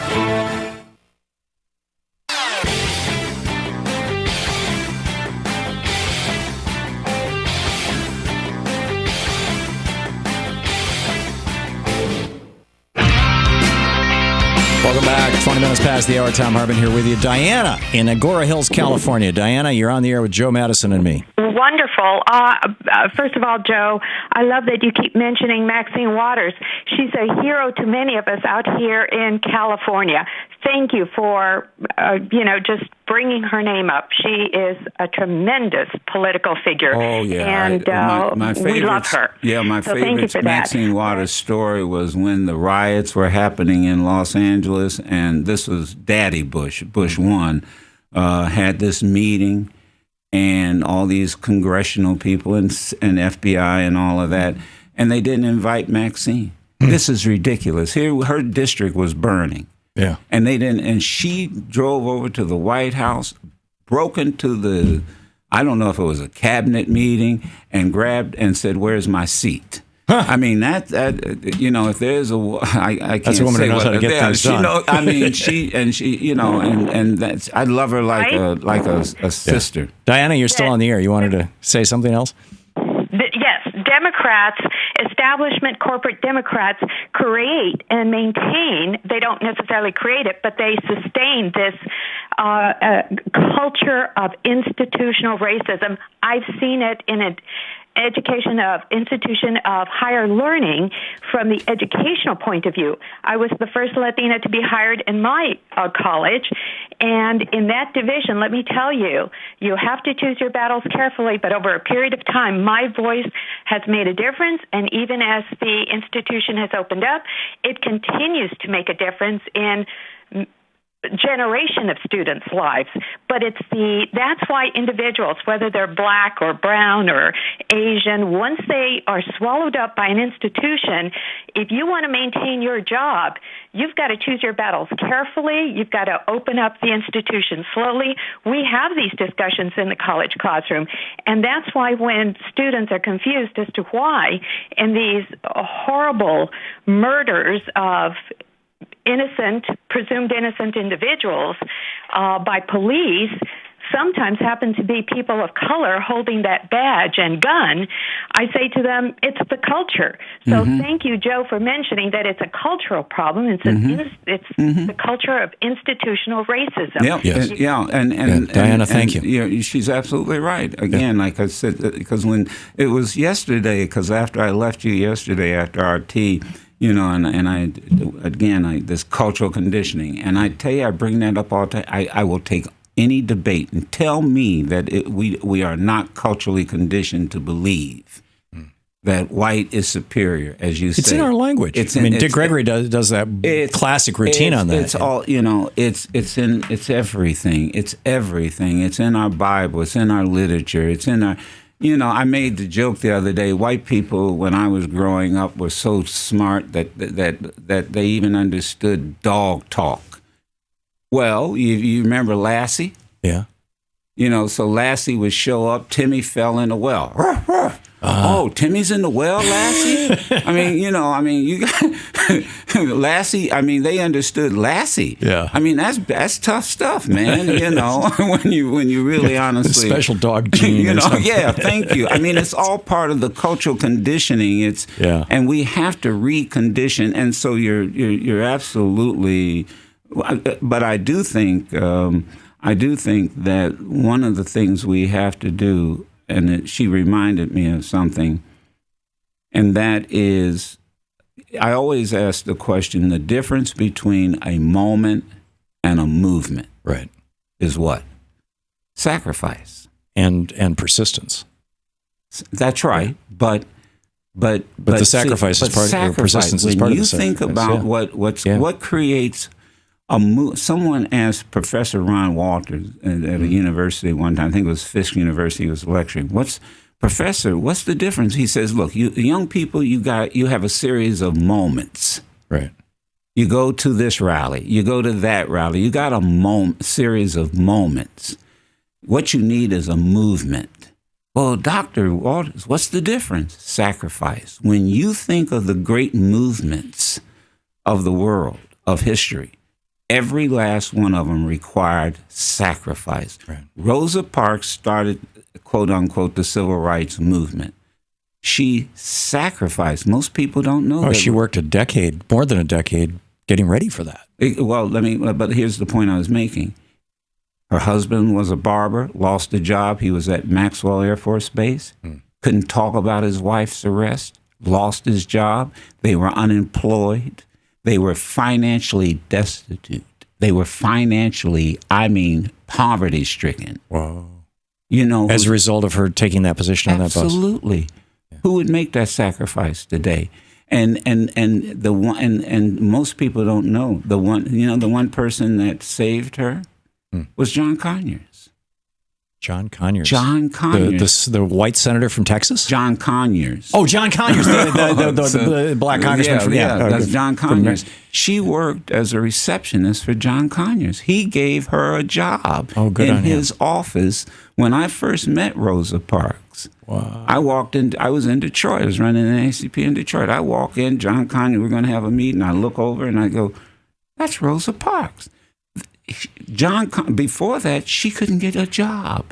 Welcome back 20 minutes past the hour. Thom Hartmann here with you. Diana in Agora Hills, California. Diana, you're on the air with Joe Madison and me. Wonderful. First of all, Joe, I love that you keep mentioning Maxine Waters. She's a hero to many of us out here in California. Thank you for, just bringing her name up. She is a tremendous political figure. Oh, yeah. And my we love her. Yeah, my so thank you favorite for Maxine that. Waters story was when the riots were happening in Los Angeles, and this was Daddy Bush, Bush 1, had this meeting, and all these congressional people and FBI and all of that, and they didn't invite Maxine. This is ridiculous. Here, her district was burning. Yeah. And they didn't, and she drove over to the White House, broke into the, I don't know if it was a cabinet meeting, and grabbed and said, "Where's my seat?" I mean, that if there's I can't that's a woman say who knows how to get things done. I mean, she and that's, I love her like a sister. Yeah. Diana, you're still on the air. You wanted to say something else? Yes, Democrats, establishment corporate Democrats create and maintain, they don't necessarily create it, but they sustain this culture of institutional racism. I've seen it in an institution of higher learning from the educational point of view. I was the first Latina to be hired in my college, and in that division, let me tell you, you have to choose your battles carefully, but over a period of time, my voice has made a difference, and even as the institution has opened up, it continues to make a difference in generation of students' lives. But that's why individuals, whether they're black or brown or Asian, once they are swallowed up by an institution, if you want to maintain your job, you've got to choose your battles carefully. You've got to open up the institution slowly. We have these discussions in the college classroom, and that's why when students are confused as to why in these horrible murders of presumed innocent individuals by police sometimes happen to be people of color holding that badge and gun, I say to them, it's the culture. So thank you, Joe, for mentioning that it's a cultural problem. It's the culture of institutional racism. Yeah, yes. And Diana, thank you. Yeah, she's absolutely right. Again, like I said, because when it was yesterday, because after I left you yesterday after RT, this cultural conditioning, and I tell you, I bring that up all the time. I will take any debate and tell me that we are not culturally conditioned to believe that white is superior, as you say. It's in our language. Dick Gregory does that classic routine on that. It's all, it's everything. It's everything. It's in our Bible. It's in our literature. It's in our. I made the joke the other day. White people, when I was growing up, were so smart that they even understood dog talk. Well, you remember Lassie? Yeah. So Lassie would show up. Timmy fell in a well. Ruff, ruff. Oh, Timmy's in the well, Lassie? you got Lassie. They understood Lassie. Yeah. That's tough stuff, man. when you really honestly special dog gene. Yeah. Thank you. It's all part of the cultural conditioning. And we have to recondition. And so you're absolutely. But I do think that one of the things we have to do. And she reminded me of something, and that is, I always ask the question, the difference between a moment and a movement, right, is what? Sacrifice. And persistence. That's right, but the sacrifice is part of the persistence. Is part of the sacrifice. When you think about what creates someone asked Professor Ron Walters at a university one time, I think it was Fisk University, he was lecturing, Professor, what's the difference? He says, look, you young people, you have a series of moments. Right. You go to this rally, you go to that rally, you got a series of moments. What you need is a movement. Well, Dr. Walters, what's the difference? Sacrifice. When you think of the great movements of the world, of history, every last one of them required sacrifice. Right. Rosa Parks started, quote unquote, the civil rights movement. She sacrificed. Most people don't know that. She worked more than a decade, getting ready for that. But here's the point I was making. Her husband was a barber, lost a job. He was at Maxwell Air Force Base. Couldn't talk about his wife's arrest, lost his job. They were unemployed. They were financially destitute. They were financially, poverty stricken. Wow. As a result of her taking that position on that bus. Absolutely. Yeah. Who would make that sacrifice today? And most people don't know the one person that saved her was John Conyers. John Conyers. John Conyers. The white senator from Texas? John Conyers. Oh, John Conyers, the black congressman. That's John Conyers. She worked as a receptionist for John Conyers. He gave her a job in his office when I first met Rosa Parks. Wow. I walked in. I was in Detroit. I was running an ACP in Detroit. I walk in, John Conyers, we're going to have a meeting. I look over and I go, that's Rosa Parks. Before that, she couldn't get a job.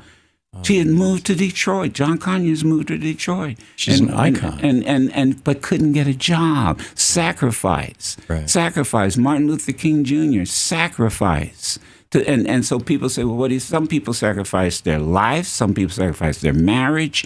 She had moved to Detroit. John Conyers moved to Detroit. She's an icon. But couldn't get a job. Sacrifice. Right. Sacrifice. Martin Luther King Jr. Sacrifice. And so people say, well, some people sacrifice their lives. Some people sacrifice their marriage.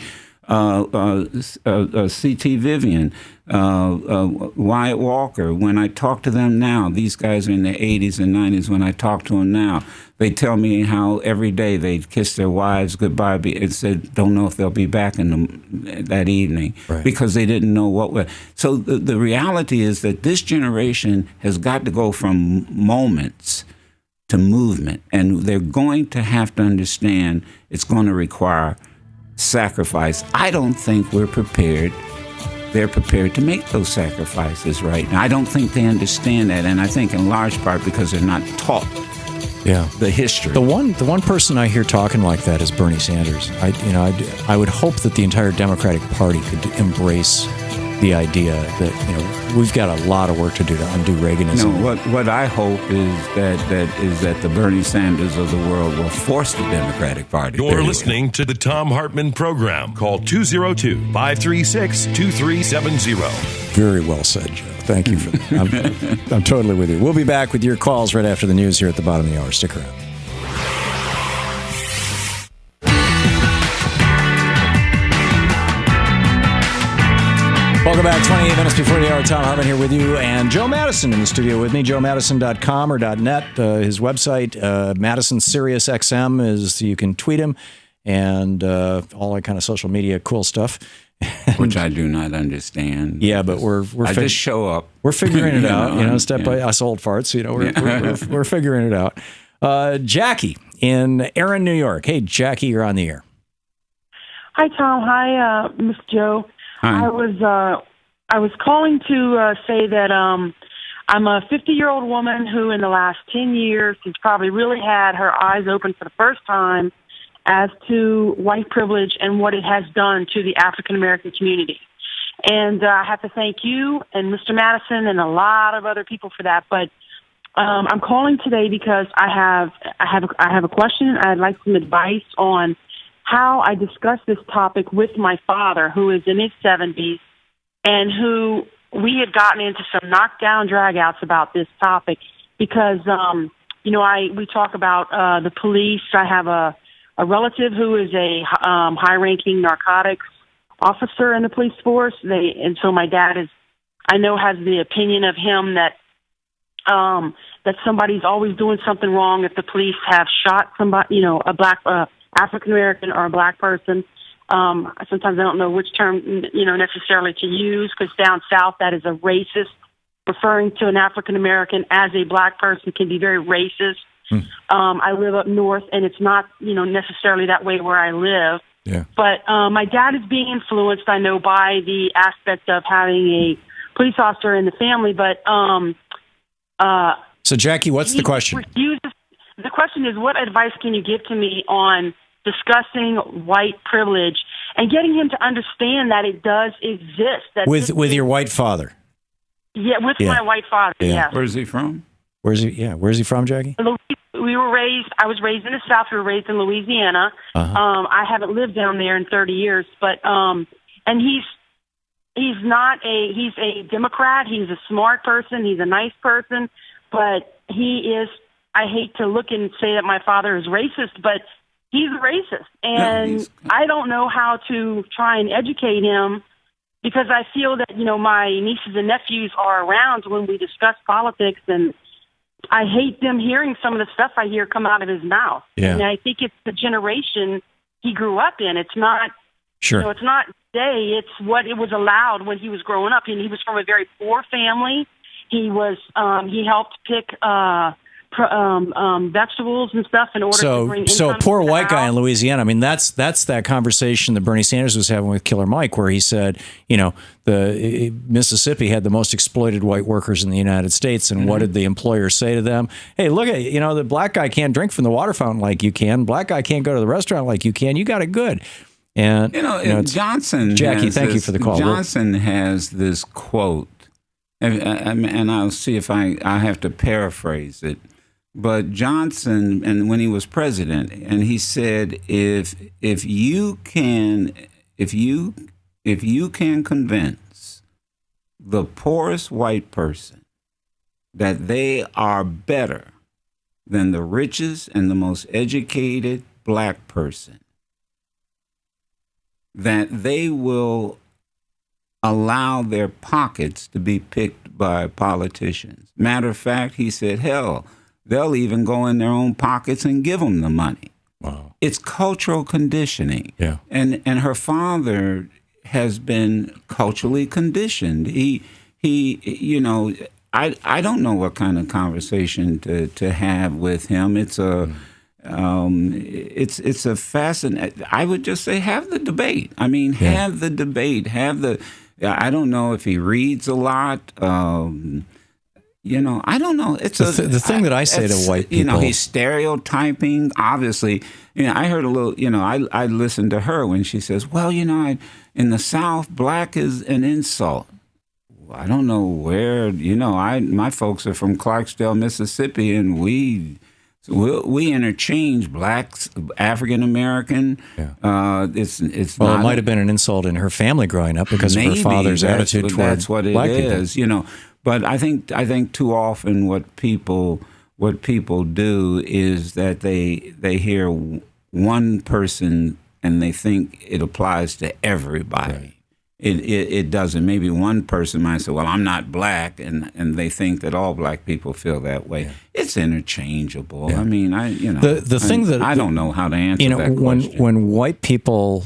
C.T. Vivian, Wyatt Walker, when I talk to them now, these guys are in their 80s and 90s, when I talk to them now, they tell me how every day they kiss their wives goodbye and said, don't know if they'll be back that evening, because they didn't know what. So the reality is that this generation has got to go from moments to movement, and they're going to have to understand it's going to require sacrifice. I don't think they're prepared to make those sacrifices right now. I don't think they understand that, and I think in large part because they're not taught the history. The one person I hear talking like that is Bernie Sanders. I would hope that the entire Democratic Party could embrace the idea that we've got a lot of work to do to undo Reaganism. No, what I hope is that the Bernie Sanders of the world will force the Democratic Party. You're listening to the Thom Hartmann Program. Call 202-536-2370. Very well said, Joe. Thank you for that. I'm totally with you. We'll be back with your calls right after the news here at the bottom of the hour. Stick around. Welcome back. 28 minutes before the hour. Thom Hartmann here with you, and Joe Madison in the studio with me. JoeMadison.com or .net. His website, Madison Sirius XM, is you can tweet him and all that kind of social media cool stuff. Which I do not understand. Yeah, but we're just show up. We're figuring it out. Step by us old farts. We're figuring it out. Jackie in Erin, New York. Hey, Jackie, you're on the air. Hi, Tom. Hi, Miss Joe. Hi. I was calling to say that I'm a 50-year-old woman who in the last 10 years has probably really had her eyes open for the first time as to white privilege and what it has done to the African-American community. And I have to thank you and Mr. Madison and a lot of other people for that. But I'm calling today because I have a question. I'd like some advice on how I discuss this topic with my father, who is in his 70s, and who we had gotten into some knockdown dragouts about this topic because, we talk about the police. I have a relative who is a high-ranking narcotics officer in the police force. So my dad has the opinion of him that somebody's always doing something wrong if the police have shot somebody, a black African American or a black person. Sometimes I don't know which term, necessarily to use, because down south that is a racist. Referring to an African American as a black person can be very racist. I live up north, and it's not, necessarily that way where I live. Yeah. But my dad is being influenced, I know, by the aspect of having a police officer in the family. But so, Jackie, what's the question? The question is, what advice can you give to me on discussing white privilege and getting him to understand that it does exist? That with your white father? Yeah, with my white father, yeah. Where's he from? Where's he from, Jackie? I was raised in the South. We were raised in Louisiana. Uh-huh. I haven't lived down there in 30 years, but and he's a Democrat. He's a smart person. He's a nice person, but he is, I hate to look and say that my father is racist, but he's a racist. And I don't know how to try and educate him, because I feel that, my nieces and nephews are around when we discuss politics, and I hate them hearing some of the stuff I hear come out of his mouth. Yeah. And I think it's the generation he grew up in. It's not, Sure. it's not today. It's what it was allowed when he was growing up. And he was from a very poor family. He was, he helped pick, vegetables and stuff in order to bring income So poor to the white guy in house. Louisiana. I mean, that's that conversation that Bernie Sanders was having with Killer Mike, where he said, the Mississippi had the most exploited white workers in the United States, and what did the employers say to them? Hey, look at the black guy can't drink from the water fountain like you can. Black guy can't go to the restaurant like you can. You got it good. And Johnson. Jackie, thank you for the call. Johnson has this quote, and I'll see if I have to paraphrase it. But Johnson, and when he was president, and he said, if you can convince the poorest white person that they are better than the richest and the most educated black person, that they will allow their pockets to be picked by politicians. Matter of fact, he said, hell, they'll even go in their own pockets and give them the money. Wow. It's cultural conditioning. Yeah. And her father has been culturally conditioned. He I don't know what kind of conversation to have with him. It's a it's a fascinating. I would just say have the debate. I mean, have the debate. I don't know if he reads a lot. I don't know. It's the thing that I say to white people. He's stereotyping. Obviously, I heard a little. I listened to her when she says, "Well, in the South, black is an insult." I don't know where. My folks are from Clarksdale, Mississippi, and we interchange blacks, African American. Yeah. It's well, not it might have been an insult in her family growing up because of her father's attitude toward that's what it black is, people. But I think too often what people do is that they hear one person and they think it applies to everybody. Right. It doesn't. Maybe one person might say, "Well, I'm not black," and they think that all black people feel that way. Yeah. It's interchangeable. Yeah. I mean, the thing that I don't know how to answer that question. When white people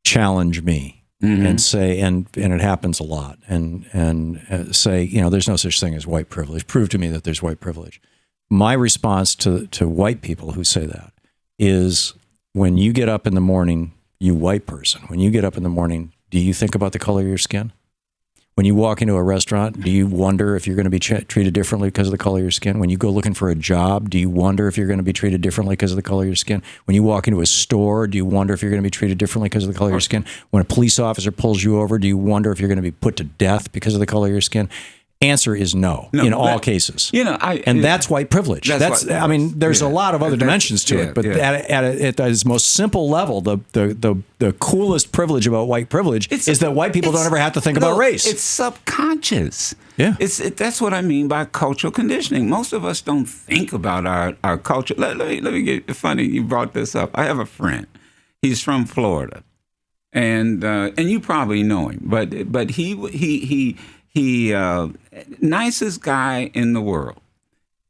challenge me. Mm-hmm. And say, and it happens a lot, and say, there's no such thing as white privilege. Prove to me that there's white privilege. My response to white people who say that is, when you get up in the morning, you white person, when you get up in the morning, do you think about the color of your skin? When you walk into a restaurant, do you wonder if you're going to be treated differently because of the color of your skin? When you go looking for a job, do you wonder if you're going to be treated differently because of the color of your skin? When you walk into a store, do you wonder if you're going to be treated differently because of the color of your skin? When a police officer pulls you over, do you wonder if you're going to be put to death because of the color of your skin? Answer is no in all cases. That's white privilege. There's a lot of other dimensions to it, but at its most simple level, the coolest privilege about white privilege is that white people don't ever have to think about race. It's subconscious. Yeah, that's what I mean by cultural conditioning. Most of us don't think about our culture. Let me get funny. You brought this up. I have a friend. He's from Florida, and you probably know him, but he nicest guy in the world.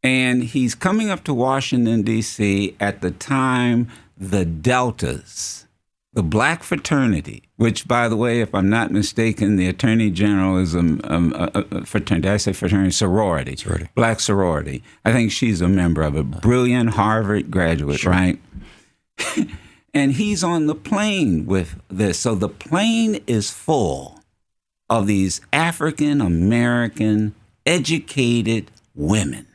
And he's coming up to Washington, D.C. at the time the Deltas, the black fraternity, which, by the way, if I'm not mistaken, the Attorney General is a fraternity. I say fraternity, sorority. Black sorority. I think she's a member of it. Brilliant Harvard graduate, sure. Right? And he's on the plane with this. So the plane is full of these African American educated women,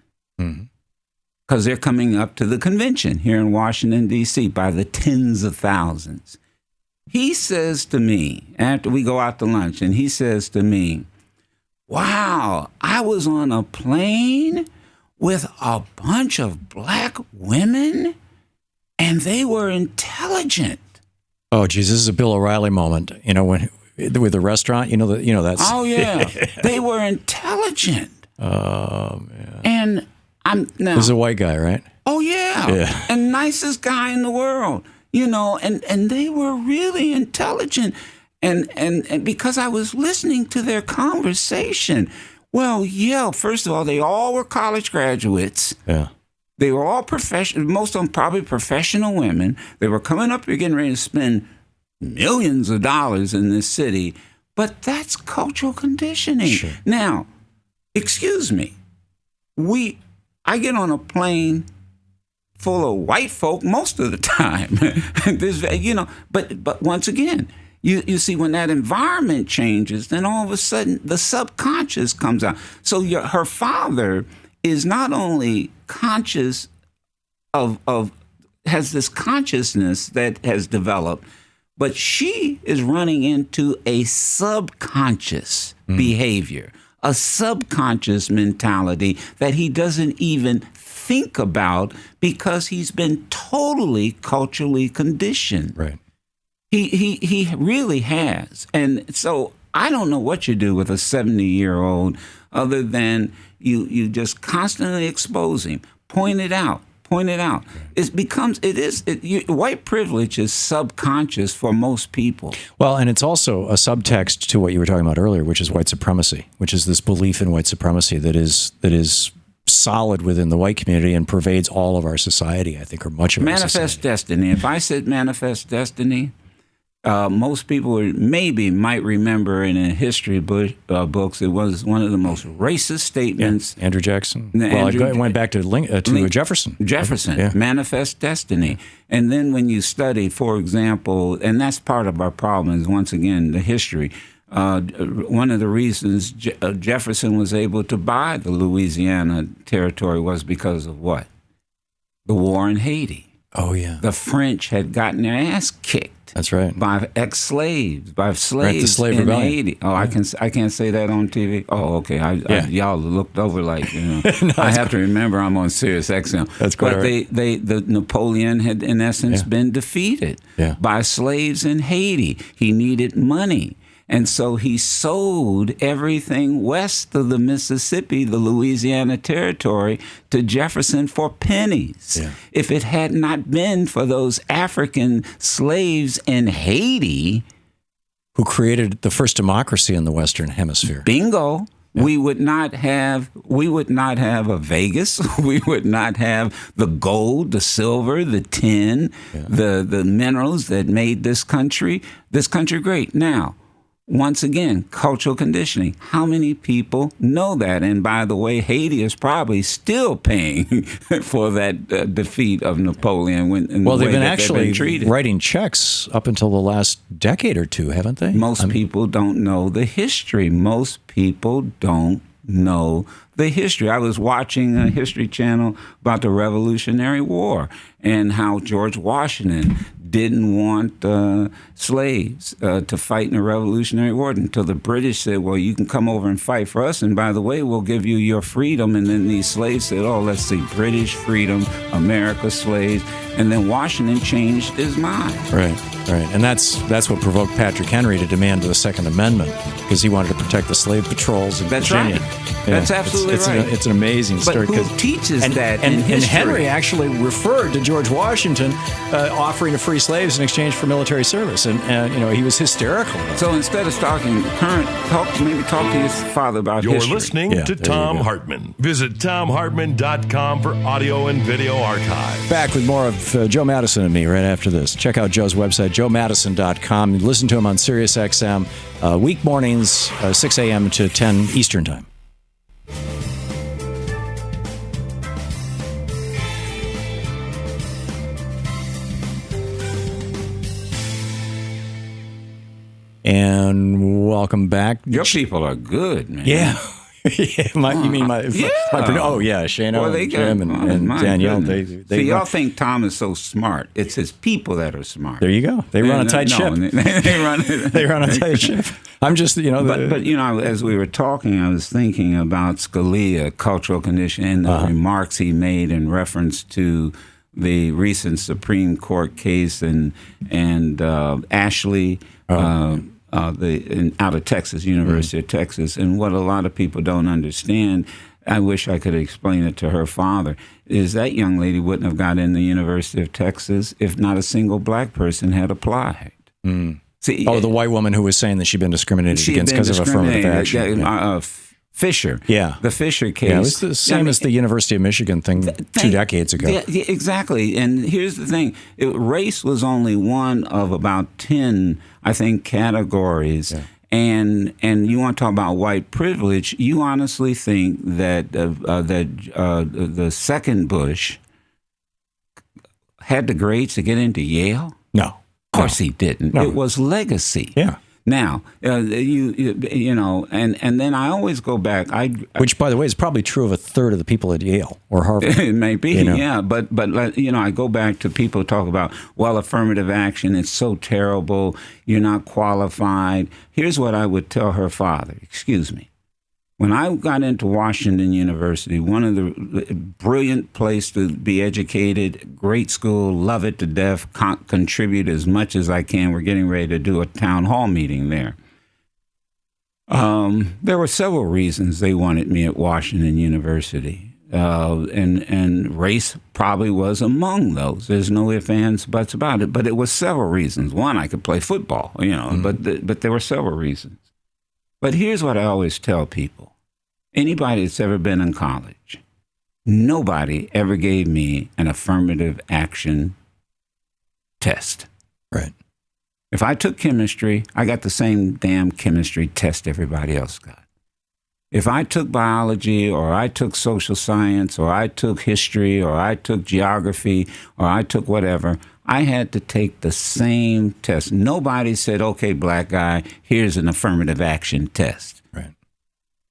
because they're coming up to the convention here in Washington, D.C. by the tens of thousands. He says to me, after we go out to lunch, and he says to me, "Wow, I was on a plane with a bunch of black women, and they were intelligent." Oh, geez, this is a Bill O'Reilly moment. with the restaurant. That's. Oh yeah, they were intelligent. Oh man. And I'm now. This is a white guy, right? Oh yeah. And nicest guy in the world. And they were really intelligent. And because I was listening to their conversation. Well, yeah, first of all, they all were college graduates. Yeah. They were all professional, most of them probably professional women. They were coming up here getting ready to spend millions of dollars in this city. But that's cultural conditioning. Sure. Now, excuse me. I get on a plane full of white folk most of the time. But once again, you see, when that environment changes, then all of a sudden the subconscious comes out. So her father is not only conscious has this consciousness that has developed, but she is running into a subconscious behavior, a subconscious mentality that he doesn't even think about because he's been totally culturally conditioned. Right. He really has. And so I don't know what you do with a 70-year-old other than you just constantly expose him, point it out. Right. White privilege is subconscious for most people. Well, and it's also a subtext to what you were talking about earlier, which is white supremacy, which is this belief in white supremacy that is solid within the white community and pervades all of our society, I think, or much of our society. Manifest destiny. If I said manifest destiny, most people might remember in a history books, it was one of the most racist statements. Yeah. Andrew Jackson. It went back to Jefferson. Jefferson, manifest destiny. And then when you study, for example, and that's part of our problem is, once again, the history. One of the reasons Jefferson was able to buy the Louisiana territory was because of what? The war in Haiti. Oh, yeah. The French had gotten their ass kicked. That's right. By slaves right, the slave in rebellion. Haiti. Oh, yeah. I can't say that on TV. Oh, okay. Y'all looked over like, No, I have to remember I'm on Sirius XM. That's quite But right. the Napoleon had in essence been defeated by slaves in Haiti. He needed money. And so he sold everything west of the Mississippi, the Louisiana territory, to Jefferson for pennies. Yeah. If it had not been for those African slaves in Haiti, who created the first democracy in the Western Hemisphere. Bingo. Yeah. We would not have a Vegas. We would not have the gold, the silver, the tin, the minerals that made this country great. Now, once again, cultural conditioning. How many people know that? And by the way, Haiti is probably still paying for that defeat of Napoleon. They've been actually writing checks up until the last decade or two, haven't they? Most people don't know the history. Most people don't know the history. I was watching a History Channel about the Revolutionary War and how George Washington didn't want slaves to fight in the Revolutionary War until the British said, well, you can come over and fight for us, and by the way, we'll give you your freedom. And then these slaves said, oh, let's see, British freedom, America slaves. And then Washington changed his mind. Right. And that's what provoked Patrick Henry to demand the Second Amendment, because he wanted to protect the slave patrols in Virginia. Right. That's absolutely right. It's an amazing story. But who teaches that in history? And Henry actually referred to George Washington offering to free slaves in exchange for military service. And he was hysterical. So instead of talking current, talk to your father about history. You're listening to Thom Hartmann. Visit ThomHartmann.com for audio and video archive. Back with more of Joe Madison and me right after this. Check out Joe's website, joemadison.com. Listen to him on Sirius XM, week mornings, 6 a.m. to 10 Eastern Time. And welcome back. Your people are good, man. Yeah. Shano and Jim and Danielle. They y'all think Tom is so smart. It's his people that are smart. There you go. They run a tight ship. They run a tight ship. I'm just, But as we were talking, I was thinking about Scalia, cultural conditioning, and the remarks he made in reference to the recent Supreme Court case and Ashley. out of Texas, University of Texas. And what a lot of people don't understand, I wish I could explain it to her father, is that young lady wouldn't have got in the University of Texas if not a single black person had applied. See, the white woman who was saying that she'd been discriminated against because of affirmative action. Fisher. Yeah. The Fisher case. Yeah, it was the same as the University of Michigan thing 2 decades ago. Yeah, exactly. And here's the thing. Race was only one of about 10, I think, categories. Yeah. And you want to talk about white privilege, you honestly think that the second Bush had the grades to get into Yale? No. Of course he didn't. No. It was legacy. Yeah. Now, you know, and then I always go back. Which, by the way, is probably true of a third of the people at Yale or Harvard. It may be, yeah. But you know, I go back to people talk about, well, affirmative action, it's so terrible, you're not qualified. Here's what I would tell her father. Excuse me. When I got into Washington University, one of the brilliant place to be educated, great school, love it to death, contribute as much as I can. We're getting ready to do a town hall meeting there. There were several reasons they wanted me at Washington University, and race probably was among those. There's no ifs, ands, buts about it, but it was several reasons. One, I could play football, you know, but there were several reasons. But here's what I always tell people. Anybody that's ever been in college, nobody ever gave me an affirmative action test. Right. If I took chemistry, I got the same damn chemistry test everybody else got. If I took biology, or I took social science, or I took history, or I took geography, or I took whatever, I had to take the same test. Nobody said, okay, black guy, here's an affirmative action test. Right.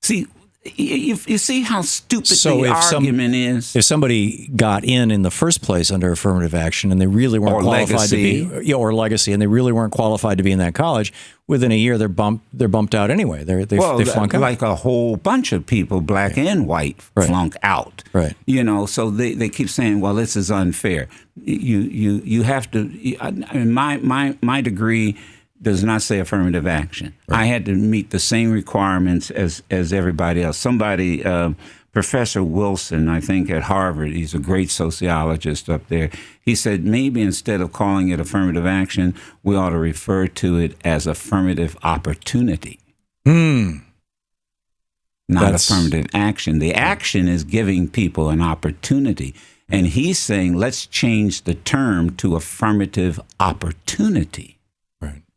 See, you see how stupid the argument is? If somebody got in the first place under affirmative action and they really weren't qualified to be, or legacy, and they really weren't qualified to be in that college, within a year they're bumped out anyway. They flunk out. Like a whole bunch of people, black and white, flunk out. Right. You know, so they keep saying, well, this is unfair. You have to. My degree does not say affirmative action. Right. I had to meet the same requirements as everybody else. Somebody, Professor Wilson, I think at Harvard, he's a great sociologist up there. He said maybe instead of calling it affirmative action, we ought to refer to it as affirmative opportunity. Not affirmative action. The action is giving people an opportunity. And he's saying, let's change the term to affirmative opportunity.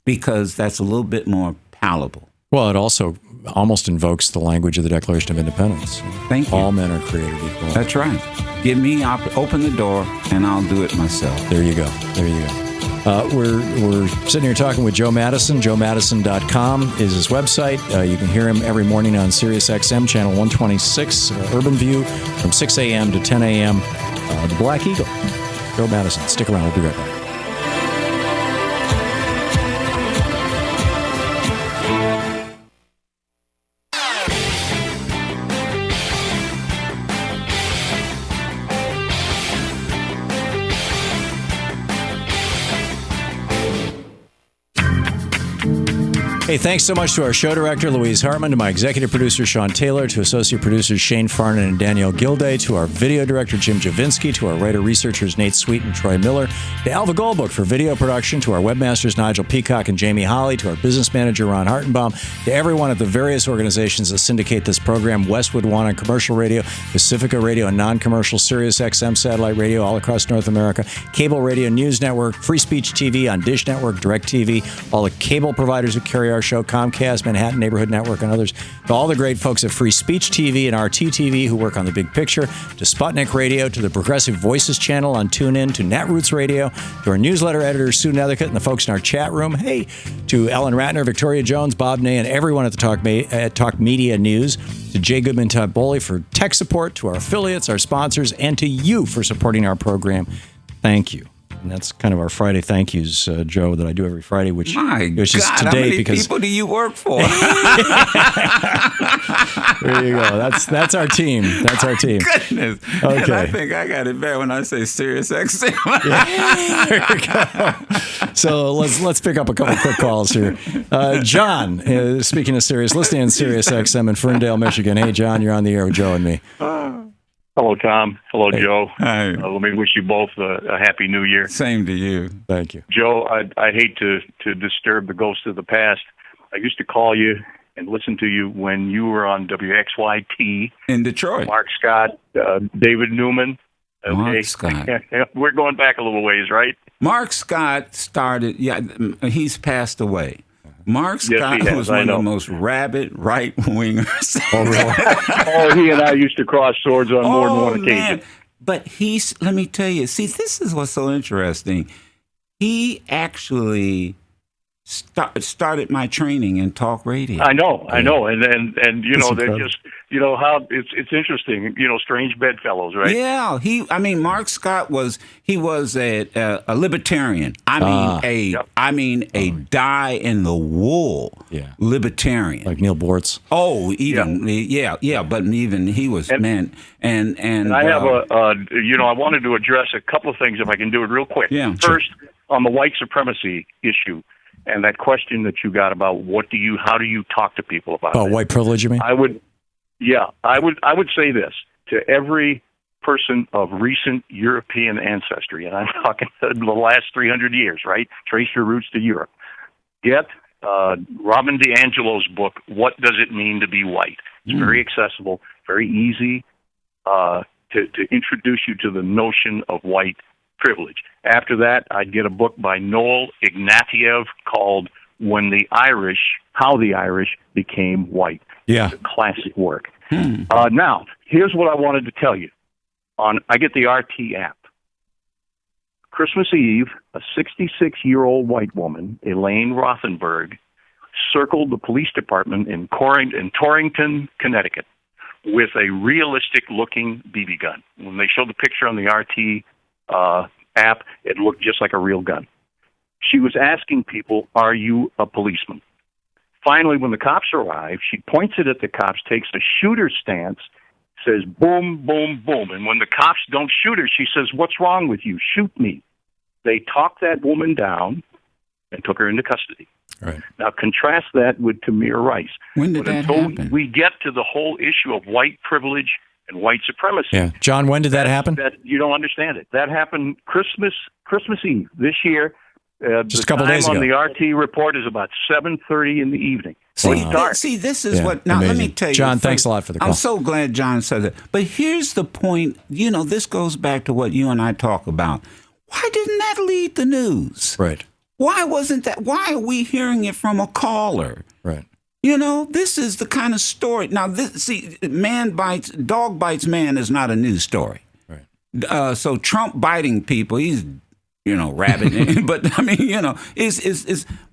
Because that's a little bit more palatable. Well, it also almost invokes the language of the Declaration of Independence. Thank you. All men are created equal. That's right. Give me open the door, and I'll do it myself. There you go. There you go. We're sitting here talking with Joe Madison. JoeMadison.com is his website. You can hear him every morning on Sirius XM, channel 126, Urban View, from 6 a.m. to 10 a.m. The Black Eagle. Joe Madison. Stick around. We'll be right back. Hey, thanks so much to our show director, Louise Hartman, to my executive producer, Sean Taylor, to associate producers Shane Farnan and Danielle Gilday, to our video director, Jim Javinsky, to our writer-researchers, Nate Sweet and Troy Miller, to Alva Goldbook for video production, to our webmasters, Nigel Peacock and Jamie Holly, to our business manager, Ron Hartenbaum, to everyone at the various organizations that syndicate this program, Westwood One on commercial radio, Pacifica Radio and non-commercial, Sirius XM satellite radio all across North America, Cable Radio News Network, Free Speech TV on Dish Network, DirecTV, all the cable providers who carry our show, Comcast, Manhattan Neighborhood Network, and others, to all the great folks at Free Speech TV and RTTV who work on the big picture, to Sputnik Radio, to the Progressive Voices channel on TuneIn, to Netroots Radio, to our newsletter editor, Sue Nethercutt, and the folks in our chat room. Hey, to Ellen Ratner, Victoria Jones, Bob Ney, and everyone at the Talk Media News, to Jay Goodman, Todd Boley for tech support, to our affiliates, our sponsors, and to you for supporting our program. Thank you. And that's kind of our Friday thank yous, Joe, that I do every Friday, which is today how many because people do you work for? There you go. That's our team. That's our team. Goodness. Okay. And I think I got it bad when I say Sirius XM. There you go. So let's pick up a couple quick calls here. John, speaking of Sirius, listening on Sirius XM in Ferndale, Michigan. Hey, John, you're on the air with Joe and me. Hello, Tom. Hello, Hey. Joe. Hi. Let me wish you both a happy New Year. Same to you. Thank you. Joe, I hate to disturb the ghost of the past. I used to call you and listen to you when you were on WXYT. In Detroit. Mark Scott, David Newman. Okay. Mark Scott. We're going back a little ways, right? Mark Scott started, he's passed away. Mark Scott he has, was one of know. the most rabid right-wingers. Oh, really? He and I used to cross swords on more than one occasion. Man. But let me tell you, see, this is what's so interesting. He actually started my training in talk radio. I know, and you know, they're incredible. just, you know, how it's interesting, you know, strange bedfellows, right? Yeah, Mark Scott was a libertarian. I mean a die in the wool libertarian. Like Neil Bortz. Oh, but even he was and I have I wanted to address a couple of things if I can do it real quick. Yeah, First, on the white supremacy issue and that question that you got about how do you talk to people about Oh, that? white privilege, you mean? I would say this to every person of recent European ancestry, and I'm talking the last 300 years, right? Trace your roots to Europe. Get Robin DiAngelo's book, What Does It Mean to Be White? It's very accessible, very easy to introduce you to the notion of white privilege. After that, I'd get a book by Noel Ignatieff called How the Irish Became White. Yeah. It's a classic work. Now, here's what I wanted to tell you. I get the RT app. Christmas Eve, a 66-year-old white woman, Elaine Rothenberg, circled the police department in Torrington, Connecticut, with a realistic-looking BB gun. When they showed the picture on the RT app, it looked just like a real gun. She was asking people, "Are you a policeman?" Finally, when the cops arrive, she points it at the cops, takes a shooter stance, says, "Boom, boom, boom." And when the cops don't shoot her, she says, "What's wrong with you? Shoot me." They talked that woman down and took her into custody. Right. Now, contrast that with Tamir Rice. When did that happen? We get to the whole issue of white privilege and white supremacy. Yeah. John, when did that happen? That you don't understand it. That happened Christmas Eve this year. Just a couple days ago. The time on the RT report is about 7:30 in the evening. See, this is what. Now, amazing. let me tell you, John, thanks a lot for the call. I'm so glad John said that. But here's the point. You know, this goes back to what you and I talk about. Why didn't that lead the news? Right. Why wasn't that? Why are we hearing it from a caller? Right. You know, this is the kind of story. Now, dog bites man is not a news story. Right. So Trump biting people, he's, rabid. But I mean,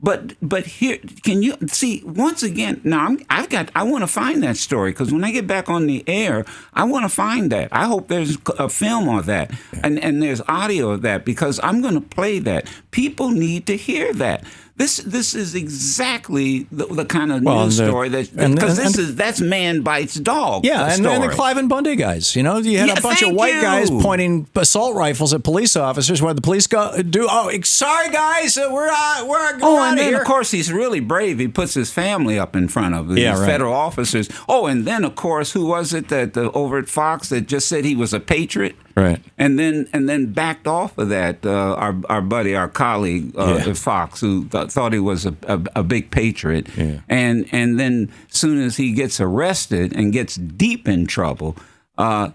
but here, can you see once again? Now, I want to find that story because when I get back on the air, I want to find that. I hope there's a film of that and there's audio of that because I'm going to play that. People need to hear that. This is exactly the kind of news story that's man bites dog. Yeah, and the Clive and Bundy guys. You know, you had a bunch of white guys pointing assault rifles at police officers. What did the police do? Oh, sorry guys, we're going and then of course he's really brave. He puts his family up in front of these federal officers. Oh, and then of course, who was it that over at Fox that just said he was a patriot? Right. And then backed off of that. Our colleague at Fox, who thought he was a big patriot, and then soon as he gets arrested and gets deep in trouble,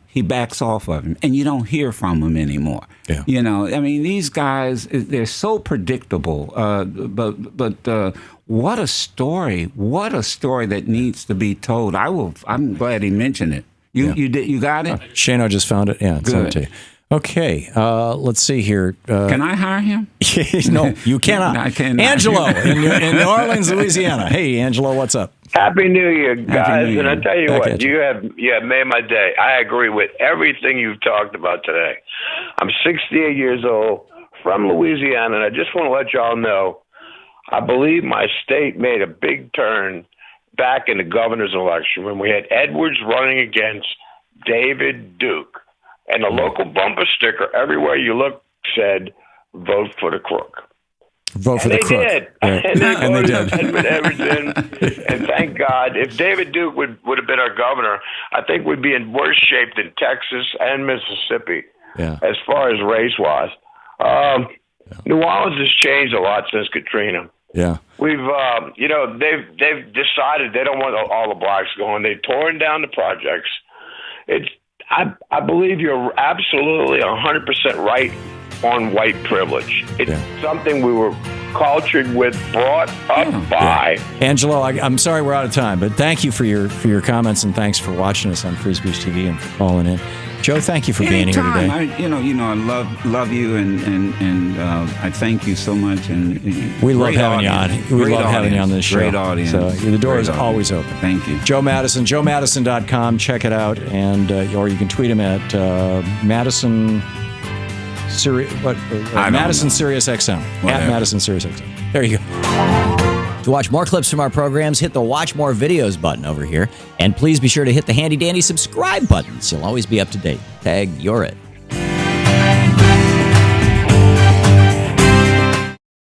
he backs off of him, and you don't hear from him anymore. Yeah. You know, I mean, these guys, they're so predictable. But what a story! What a story that needs to be told. I'm glad he mentioned it. You got it? Shano just found it. Yeah, sent it to you. Okay, let's see here. Can I hire him? No, you cannot. I cannot. Angelo in New Orleans, Louisiana. Hey, Angelo, what's up? Happy New Year, guys. New Year. And I tell you Back what, at you have made my day. I agree with everything you've talked about today. I'm 68 years old, from Louisiana, and I just want to let y'all know, I believe my state made a big turn back in the governor's election when we had Edwards running against David Duke. And the local bumper sticker, everywhere you look, said, vote for the crook. Vote for the crook. Did. Right. And they And they voted did. Edmund Everton. And thank God, if David Duke would have been our governor, I think we'd be in worse shape than Texas and Mississippi as far as race-wise. New Orleans has changed a lot since Katrina. Yeah. We've, they've decided they don't want all the blacks going. They've torn down the projects. I believe you're absolutely 100% right on white privilege. It's something we were cultured with, brought up by. Angelo, I'm sorry we're out of time, but thank you for your comments, and thanks for watching us on Free Speech TV and for calling in. Joe, thank you for being here today. I love you, and I thank you so much. And we love having you on. We love having you on this show. Great audience. So the door is always open. Thank you. Joe Madison, joemadison.com. Check it out, and or you can tweet him at Madison. Madison Sirius XM. At Madison Sirius XM. There you go. To watch more clips from our programs, hit the Watch More Videos button over here. And please be sure to hit the handy dandy subscribe button so you'll always be up to date. Tag, you're it.